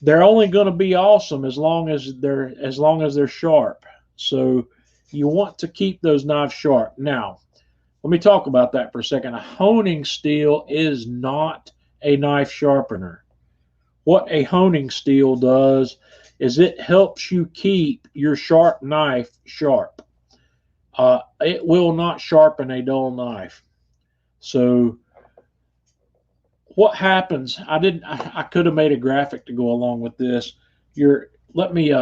they're only going to be awesome as long as they're sharp. So you want to keep those knives sharp. Now, let me talk about that for a second. A honing steel is not a knife sharpener. What a honing steel does is it helps you keep your sharp knife sharp. It will not sharpen a dull knife. So what happens, I could have made a graphic to go along with this. Let me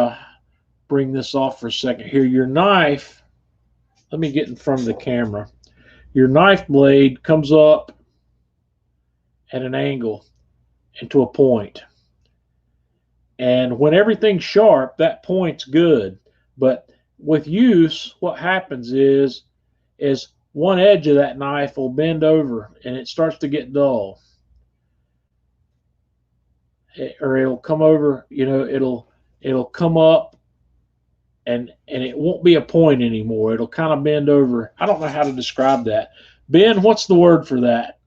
bring this off for a second here. Your knife, let me get in front of the camera. Your knife blade comes up at an angle and to a point. And when everything's sharp, that point's good. But with use, what happens is one edge of that knife will bend over and it starts to get dull. Or it'll come over, it'll come up and it won't be a point anymore. It'll kind of bend over. I don't know how to describe that. Ben, what's the word for that?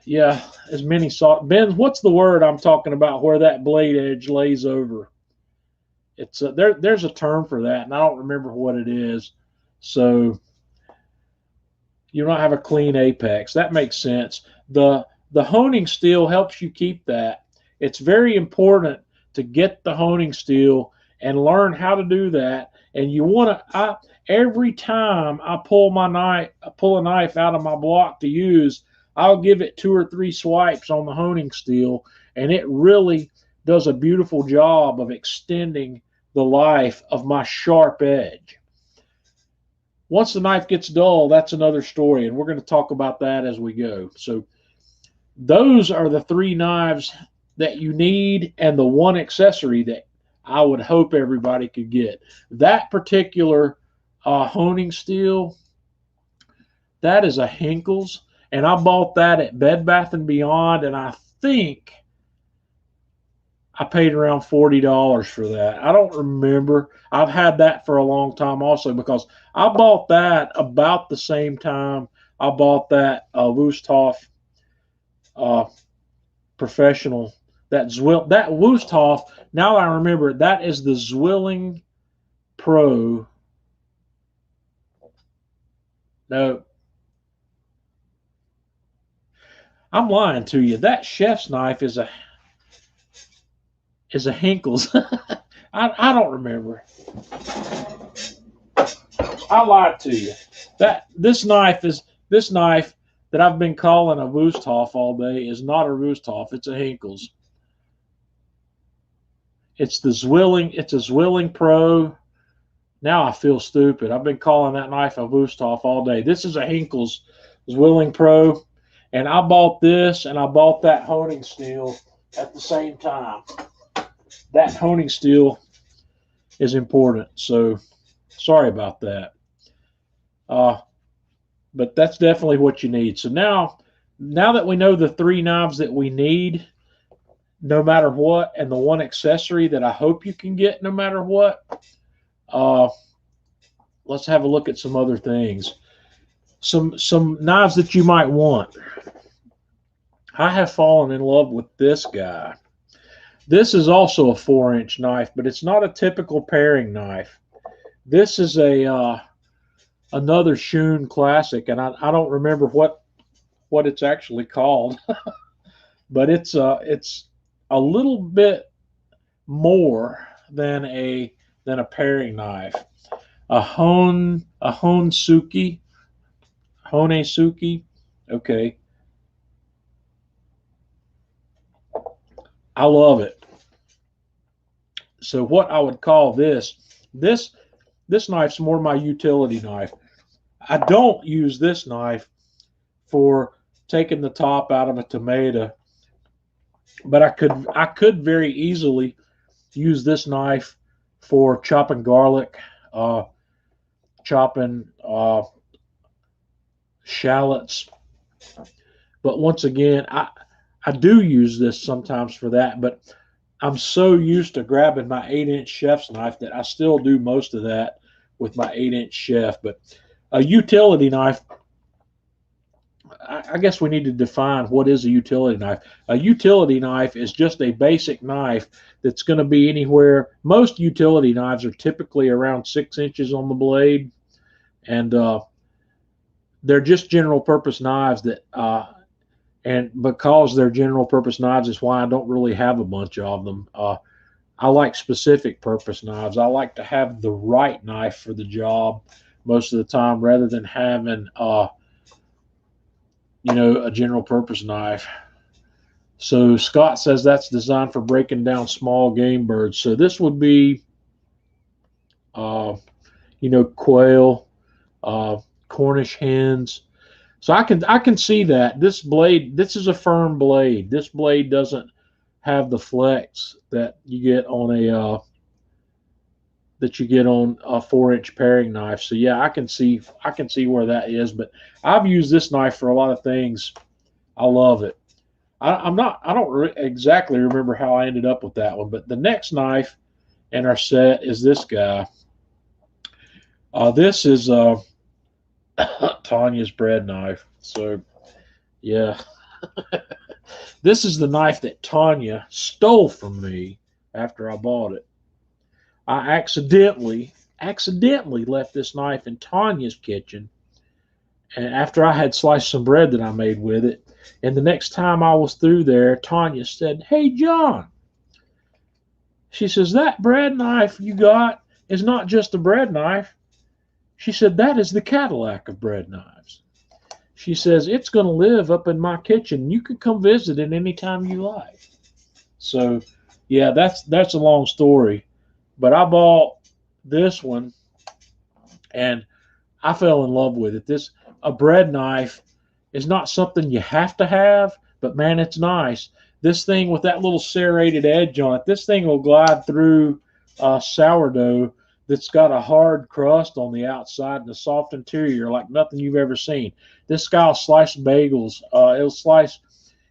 Yeah, as many saw. Ben, what's the word I'm talking about where that blade edge lays over? It's there's a term for that, and I don't remember what it is. So you don't have a clean apex. That makes sense. The honing steel helps you keep that. It's very important to get the honing steel and learn how to do that. And you want to. Every time I pull a knife out of my block to use, I'll give it 2 or 3 swipes on the honing steel, and it really does a beautiful job of extending the life of my sharp edge. Once the knife gets dull, that's another story, and we're going to talk about that as we go. So those are the 3 knives that you need and the 1 accessory that I would hope everybody could get. That particular honing steel, that is a Henckels, and I bought that at Bed Bath & Beyond, and I think I paid around $40 for that. I don't remember. I've had that for a long time also, because I bought that about the same time I bought that Wusthof professional. That Wusthof, now I remember, that is the Zwilling Pro. No, I'm lying to you. That chef's knife is a Henckels. I don't remember. I lied to you. This knife that I've been calling a Wusthof all day is not a Wusthof. It's a Henckels. It's the Zwilling. It's a Zwilling Pro. Now I feel stupid. I've been calling that knife a Wusthof all day. This is a Henckels Zwilling Pro, and I bought this and I bought that honing steel at the same time. That honing steel is important, so sorry about that. But that's definitely what you need. So now that we know the 3 knives that we need, no matter what, and the 1 accessory that I hope you can get no matter what, let's have a look at some other things. Some knives that you might want. I have fallen in love with this guy. This is also a 4-inch knife, but it's not a typical paring knife. This is another Schoon classic, and I don't remember what it's actually called, but it's a little bit more than a paring knife. A Honesuki. Okay. I love it. So what I would call this knife's more my utility knife. I don't use this knife for taking the top out of a tomato, but I could very easily use this knife for chopping garlic, chopping shallots. But once again, I do use this sometimes for that, but I'm so used to grabbing my 8-inch chef's knife that I still do most of that with my 8-inch chef. But a utility knife, I guess we need to define what is a utility knife. A utility knife is just a basic knife that's going to be anywhere. Most utility knives are typically around 6 inches on the blade, and they're just general purpose knives that and because they're general purpose knives is why I don't really have a bunch of them. I like specific purpose knives. I like to have the right knife for the job most of the time, rather than having a general purpose knife. So Scott says that's designed for breaking down small game birds. So this would be quail, Cornish hens. So I can see that this blade, this is a firm blade. This blade doesn't have the flex that you get on a 4-inch paring knife. So yeah, I can see where that is. But I've used this knife for a lot of things. I love it. I don't exactly remember how I ended up with that one. But the next knife in our set is this guy. This is Tanya's bread knife. So yeah, this is the knife that Tanya stole from me after I bought it. I accidentally left this knife in Tanya's kitchen, and after I had sliced some bread that I made with it, and the next time I was through there, Tanya said, "Hey John," she says, "that bread knife you got is not just a bread knife." She said, "That is the Cadillac of bread knives." She says, it's going to live up in my kitchen. You can come visit it anytime you like. So, yeah, that's a long story. But I bought this one and I fell in love with it. This a bread knife is not something you have to have, but man, it's nice. This thing with that little serrated edge on it, this thing will glide through sourdough that's got a hard crust on the outside and a soft interior like nothing you've ever seen. This guy will slice bagels. It'll slice,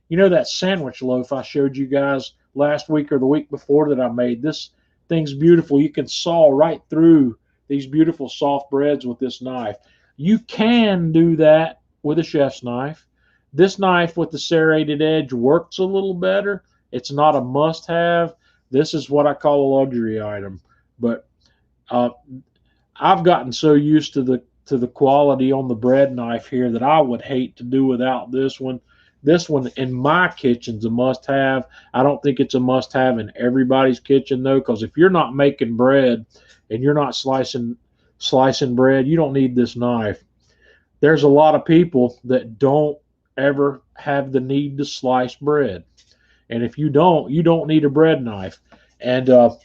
that sandwich loaf I showed you guys last week or the week before that I made. This thing's beautiful. You can saw right through these beautiful soft breads with this knife. You can do that with a chef's knife. This knife with the serrated edge works a little better. It's not a must-have. This is what I call a luxury item. But I've gotten so used to the quality on the bread knife here that I would hate to do without this one. This one in my kitchen's a must-have. I don't think it's a must-have in everybody's kitchen though, because if you're not making bread and you're not slicing bread, you don't need this knife. There's a lot of people that don't ever have the need to slice bread, and if you don't need a bread knife. And a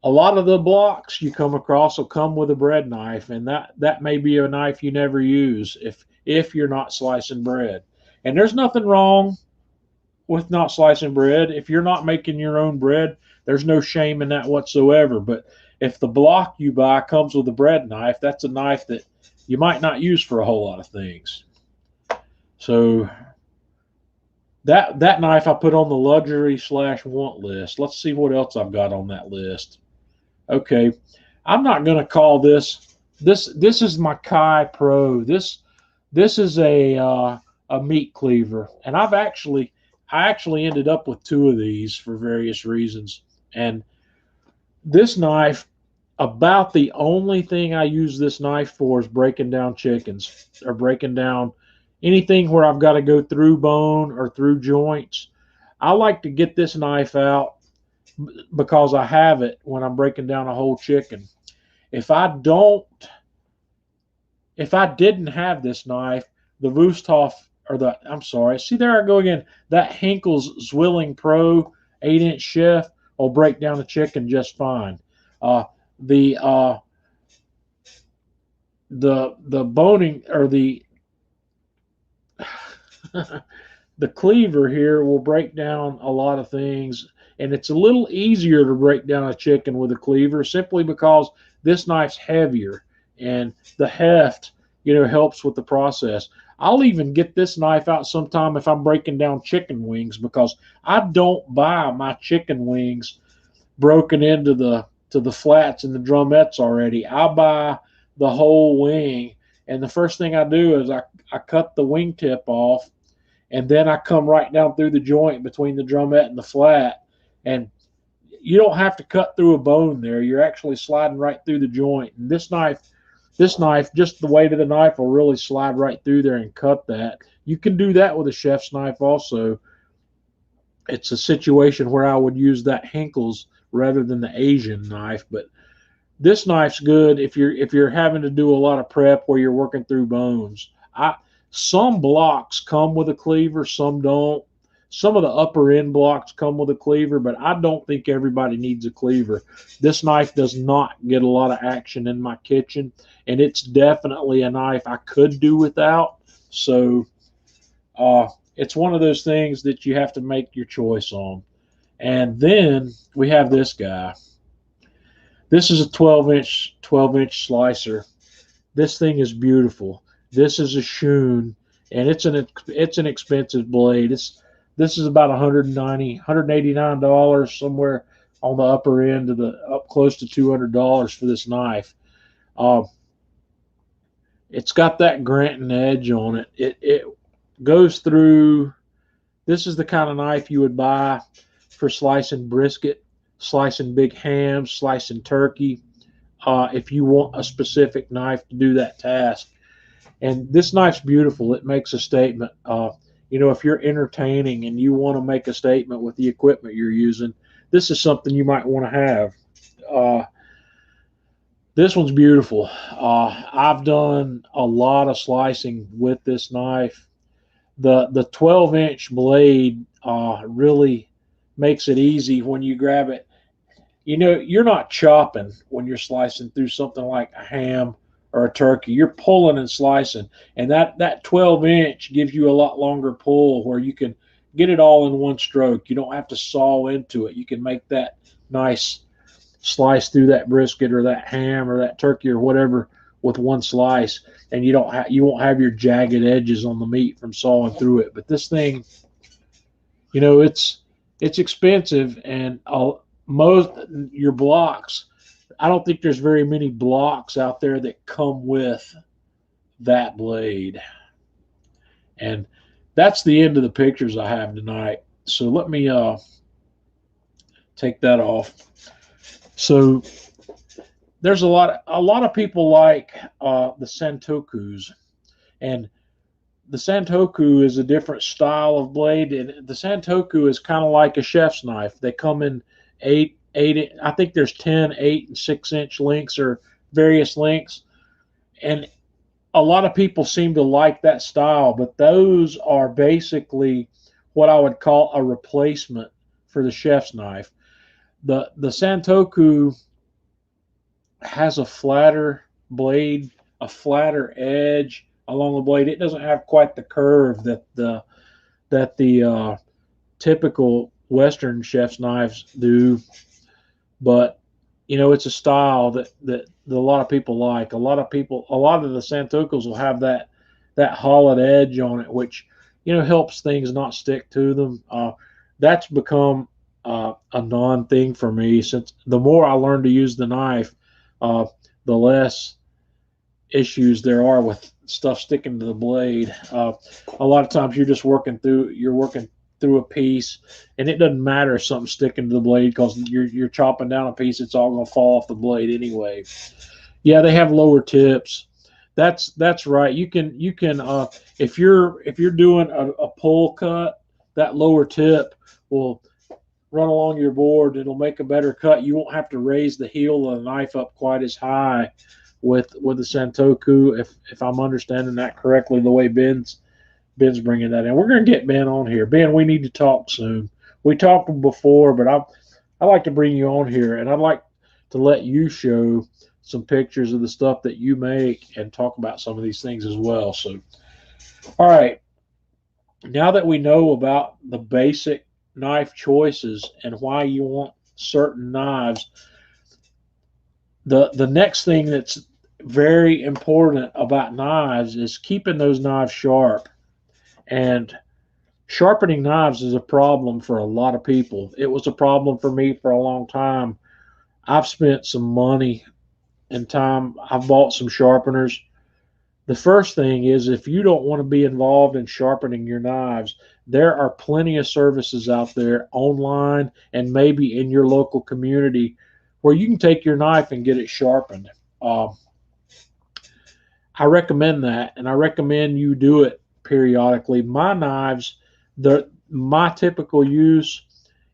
lot of the blocks you come across will come with a bread knife, and that may be a knife you never use if you're not slicing bread. And there's nothing wrong with not slicing bread. If you're not making your own bread, there's no shame in that whatsoever. But if the block you buy comes with a bread knife, that's a knife that you might not use for a whole lot of things. So that knife I put on the luxury / want list. Let's see what else I've got on that list. Okay, I'm not going to call this is my Kai Pro. This is a meat cleaver, and I actually ended up with 2 of these for various reasons. And this knife, about the only thing I use this knife for is breaking down chickens or breaking down anything where I've got to go through bone or through joints. I like to get this knife out because I have it when I'm breaking down a whole chicken. If I didn't have this knife, the Wüsthof, see there I go again, that Henkel's Zwilling Pro 8-inch chef will break down a chicken just fine. The boning or the the cleaver here will break down a lot of things, and it's a little easier to break down a chicken with a cleaver simply because this knife's heavier and the heft, helps with the process. I'll even get this knife out sometime if I'm breaking down chicken wings, because I don't buy my chicken wings broken into the flats and the drumettes already. I buy the whole wing, and the first thing I do is I cut the wingtip off, and then I come right down through the joint between the drumette and the flat. And you don't have to cut through a bone there. You're actually sliding right through the joint. And this knife, just the weight of the knife will really slide right through there and cut that. You can do that with a chef's knife also. It's a situation where I would use that Henkel's rather than the Asian knife, but this knife's good if you're having to do a lot of prep where you're working through bones. Some blocks come with a cleaver, some don't. Some of the upper end blocks come with a cleaver, but I don't think everybody needs a cleaver. This knife does not get a lot of action in my kitchen, and it's definitely a knife I could do without. So it's one of those things that you have to make your choice on. And then we have this guy. This is a 12-inch slicer. This thing is beautiful. This is a Shun, and it's an expensive blade. This is about $189, somewhere on the upper end of up close to $200 for this knife. It's got that Granton edge on it. It goes through. This is the kind of knife you would buy for slicing brisket, slicing big hams, slicing turkey, if you want a specific knife to do that task. And this knife's beautiful. It makes a statement. If you're entertaining and you want to make a statement with the equipment you're using, this is something you might want to have. This one's beautiful. I've done a lot of slicing with this knife. The 12-inch blade really makes it easy when you grab it. You know, you're not chopping when you're slicing through something like a ham or a turkey. You're pulling and slicing, and that 12-inch gives you a lot longer pull where you can get it all in one stroke. You don't have to saw into it. You can make that nice slice through that brisket or that ham or that turkey or whatever with one slice, and you won't have your jagged edges on the meat from sawing through it. But this thing, you know, it's expensive, and most your blocks. I don't think there's very many blocks out there that come with that blade. And that's the end of the pictures I have tonight. So let me take that off. So there's a lot of people like the Santokus, and the Santoku is a different style of blade, and the Santoku is kind of like a chef's knife. They come in eight. I think there's 10, 8, and 6-inch lengths or various lengths, and a lot of people seem to like that style. But those are basically what I would call a replacement for the chef's knife. The Santoku has a flatter blade, a flatter edge along the blade. It doesn't have quite the curve that the typical Western chef's knives do, but you know, it's a style that a lot of people like. A lot of the Santokus will have that hollowed edge on it, which, you know, helps things not stick to them. That's become a non-thing for me, since the more I learn to use the knife, the less issues there are with stuff sticking to the blade. A lot of times you're working through a piece, and it doesn't matter if something's sticking to the blade, because you're chopping down a piece. It's all going to fall off the blade anyway. Yeah, they have lower tips. That's right. You can if you're doing a pull cut, that lower tip will run along your board. It'll make a better cut. You won't have to raise the heel of the knife up quite as high with the Santoku, if I'm understanding that correctly, the way Ben's bringing that in. We're going to get Ben on here. Ben, we need to talk soon. We talked before, but I like to bring you on here, and I'd like to let you show some pictures of the stuff that you make and talk about some of these things as well. So, all right, now that we know about the basic knife choices and why you want certain knives, the next thing that's very important about knives is keeping those knives sharp. And sharpening knives is a problem for a lot of people. It was a problem for me for a long time. I've spent some money and time. I've bought some sharpeners. The first thing is, if you don't want to be involved in sharpening your knives, there are plenty of services out there online and maybe in your local community where you can take your knife and get it sharpened. I recommend that, and I recommend you do it periodically. My knives, my typical use,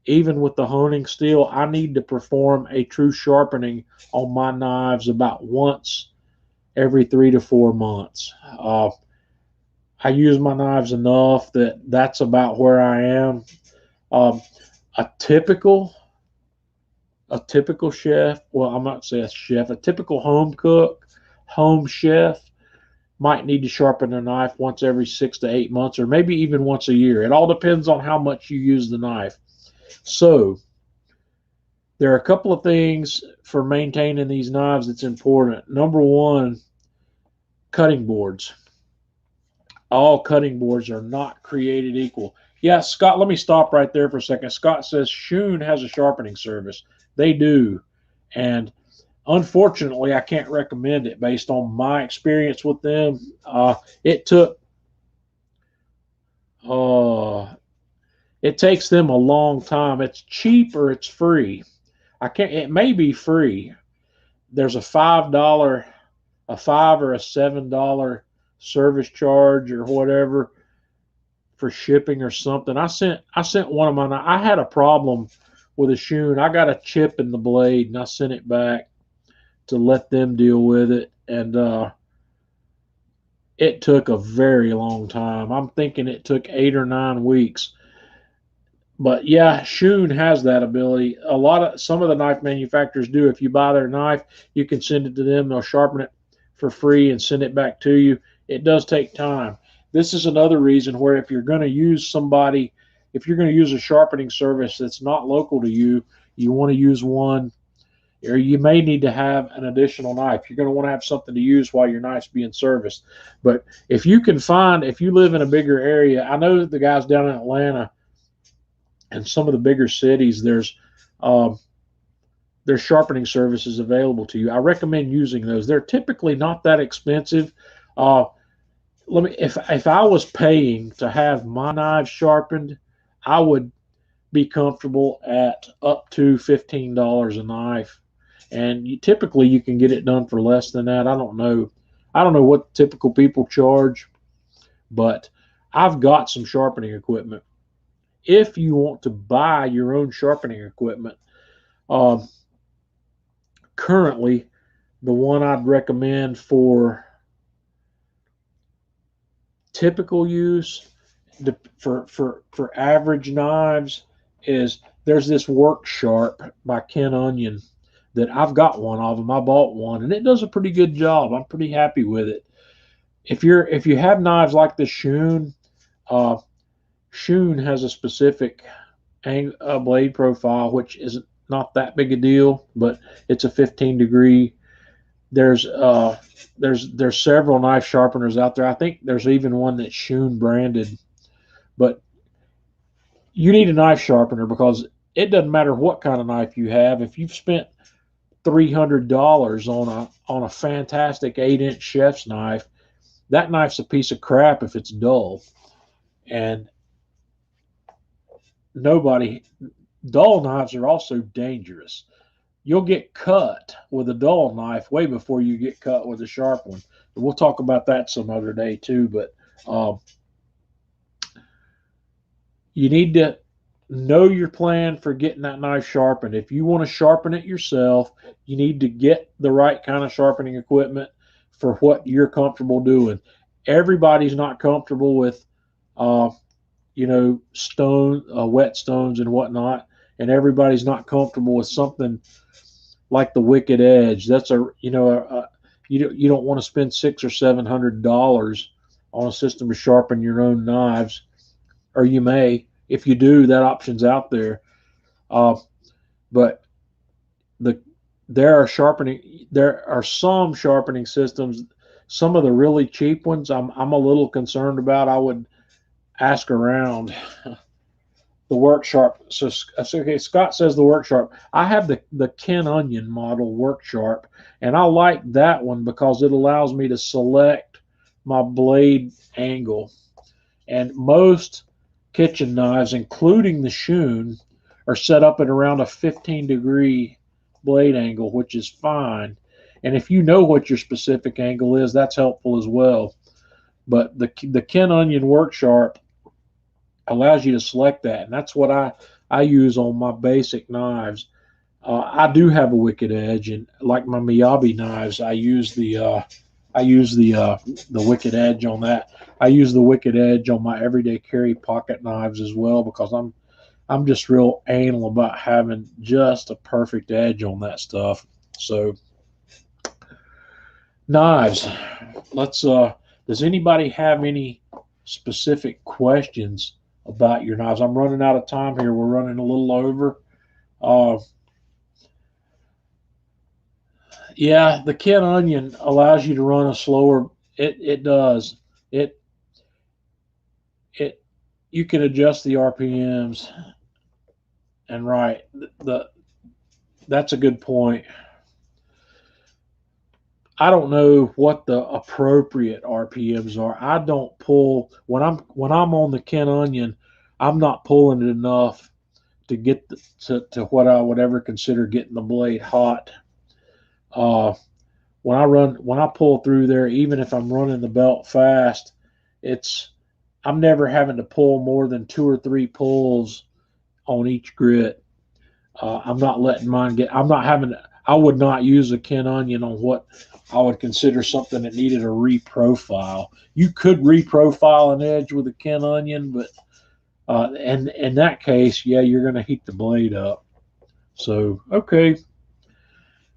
even with the honing steel, I need to perform a true sharpening on my knives about once every 3 to 4 months. I use my knives enough that's about where I am. A typical chef, well, I'm not saying a chef, a typical home chef might need to sharpen their knife once every 6 to 8 months, or maybe even once a year. It all depends on how much you use the knife. So there are a couple of things for maintaining these knives that's important. Number one, cutting boards. All cutting boards are not created equal. Yeah, Scott, let me stop right there for a second. Scott says Shun has a sharpening service. They do. And unfortunately, I can't recommend it based on my experience with them. It takes them a long time. It's cheap or it's free. It may be free. There's a $5 or a $7 service charge or whatever for shipping or something. I sent one of mine. I had a problem with a Shun. I got a chip in the blade, and I sent it back to let them deal with it. And it took a very long time. I'm thinking it took 8 or 9 weeks. But yeah, Shun has that ability. Some of the knife manufacturers do. If you buy their knife, you can send it to them. They'll sharpen it for free and send it back to you. It does take time. This is another reason where if you're going to use a sharpening service that's not local to you, you want to use one, or you may need to have an additional knife. You're going to want to have something to use while your knife's being serviced. But if you live in a bigger area, I know the guys down in Atlanta and some of the bigger cities, there's sharpening services available to you. I recommend using those. They're typically not that expensive. If I was paying to have my knives sharpened, I would be comfortable at up to $15 a knife, and typically you can get it done for less than that. I don't know what typical people charge, but I've got some sharpening equipment. If you want to buy your own sharpening equipment, currently the one I'd recommend for typical use for average knives is there's this Work Sharp by Ken Onion that I've got one of them. I bought one and it does a pretty good job. I'm pretty happy with it. If you have knives like the Shun, Shun has a specific blade profile, which is not that big a deal, but it's a 15-degree. There's several knife sharpeners out there. I think there's even one that's Shun branded. But you need a knife sharpener because it doesn't matter what kind of knife you have. If you've spent $300 on a fantastic 8-inch chef's knife, that knife's a piece of crap if it's dull. And dull knives are also dangerous. You'll get cut with a dull knife way before you get cut with a sharp one. We'll talk about that some other day too, but you need to know your plan for getting that knife sharpened. If you want to sharpen it yourself, you need to get the right kind of sharpening equipment for what you're comfortable doing. Everybody's not comfortable with whetstones and whatnot, and everybody's not comfortable with something like the Wicked Edge. That's you don't want to spend $600 or $700 on a system to sharpen your own knives, or you may. If you do, that option's out there. But there are some sharpening systems. Some of the really cheap ones, I'm a little concerned about. I would ask around. The Work Sharp. So okay, Scott says the Work Sharp. I have the Ken Onion model Work Sharp, and I like that one because it allows me to select my blade angle. And most kitchen knives, including the Shun, are set up at around a 15-degree blade angle, which is fine. And if you know what your specific angle is, that's helpful as well. But the Ken Onion Work Sharp allows you to select that, and that's what I use on my basic knives. I do have a Wicked Edge, and like my Miyabi knives, I use the Wicked Edge on that. I use the Wicked Edge on my everyday carry pocket knives as well because I'm just real anal about having just a perfect edge on that stuff. So knives. Let's does anybody have any specific questions about your knives? I'm running out of time here. We're running a little over. Yeah, the Ken Onion allows you to run a slower. It does. You can adjust the RPMs. And right, that's a good point. I don't know what the appropriate RPMs are. I don't pull when I'm on the Ken Onion. I'm not pulling it enough to get to what I would ever consider getting the blade hot. When I pull through there, even if I'm running the belt fast, I'm never having to pull more than 2 or 3 pulls on each grit. I'm not letting mine get. I I would not use a Ken Onion on what I would consider something that needed a reprofile. You could reprofile an edge with a Ken Onion, but and in that case, yeah, you're going to heat the blade up. So, okay.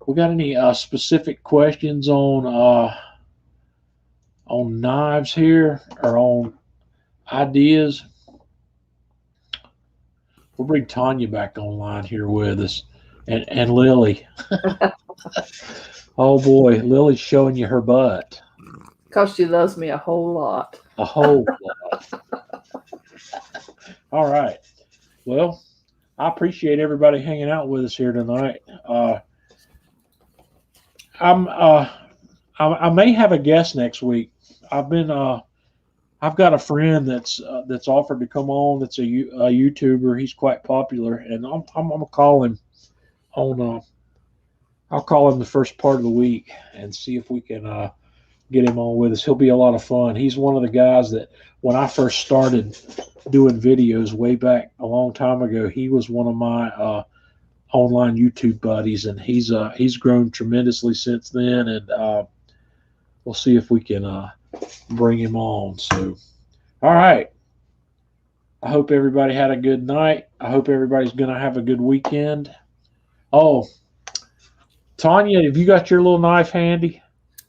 We got any specific questions on knives here or on ideas? We'll bring Tanya back online here with us, and Lily. Oh boy, Lily's showing you her butt. Because she loves me a whole lot. A whole lot. All right. Well, I appreciate everybody hanging out with us here tonight. I may have a guest next week. I've got a friend that's offered to come on. That's a YouTuber. He's quite popular, and I'm gonna call him on. I'll call him the first part of the week and see if we can get him on with us. He'll be a lot of fun. He's one of the guys that when I first started doing videos way back a long time ago, he was one of my online YouTube buddies, and he's grown tremendously since then. And we'll see if we can bring him on. So, all right. I hope everybody had a good night. I hope everybody's going to have a good weekend. Oh, Tanya, have you got your little knife handy?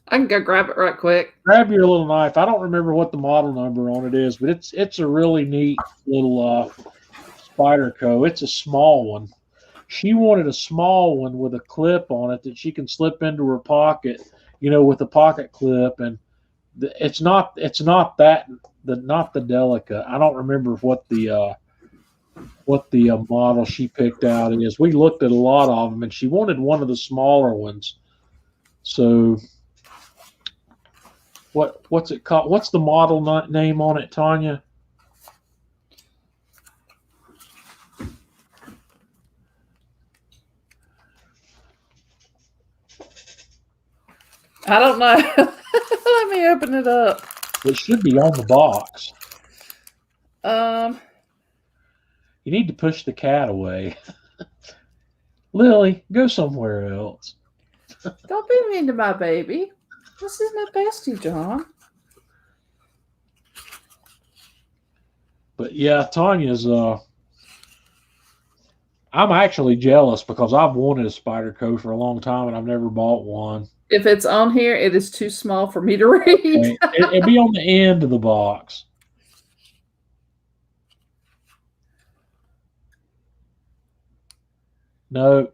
I can go grab it right quick. Grab your little knife. I don't remember what the model number on it is, but it's a really neat little Spyderco. It's a small one. She wanted a small one with a clip on it that she can slip into her pocket, with a pocket clip. And it's not the Delica. I don't remember what the model she picked out is. We looked at a lot of them, and she wanted one of the smaller ones. So what's it called? What's the model name on it, Tanya? I don't know. Let me open it up. It should be on the box. You need to push the cat away. Lily, go somewhere else. Don't be mean to my baby. This is my bestie, John. But yeah, Tanya's I'm actually jealous because I've wanted a Spyderco for a long time and I've never bought one. If it's on here, it is too small for me to read. Okay. It'd be on the end of the box. No.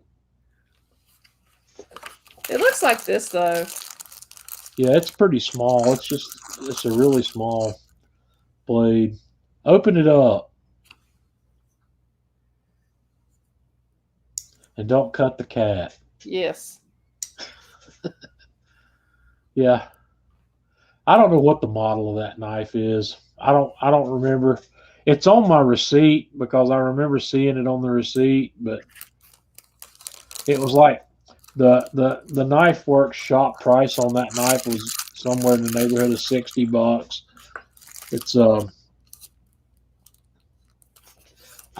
It looks like this, though. Yeah, it's pretty small. It's a really small blade. Open it up. And don't cut the cat. Yes. Yeah. I don't know what the model of that knife is. I don't remember. It's on my receipt because I remember seeing it on the receipt, but it was like the Knife Works shop price on that knife was somewhere in the neighborhood of $60. It's I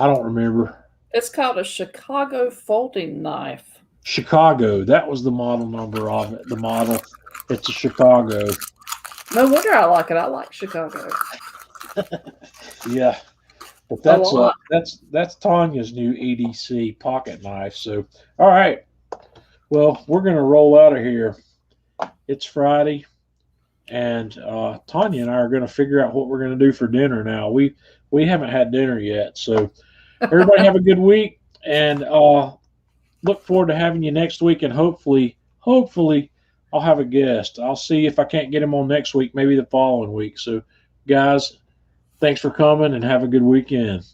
don't remember. It's called a Chicago folding knife. Chicago. That was the model number of it. The model. It's a Chicago. No wonder I like it. I like Chicago. Yeah. But that's Tanya's new EDC pocket knife. So, all right. Well, we're going to roll out of here. It's Friday, and Tanya and I are going to figure out what we're going to do for dinner now. We haven't had dinner yet. So, everybody have a good week, and look forward to having you next week, and hopefully I'll have a guest. I'll see if I can't get him on next week, maybe the following week. So, guys, thanks for coming, and have a good weekend.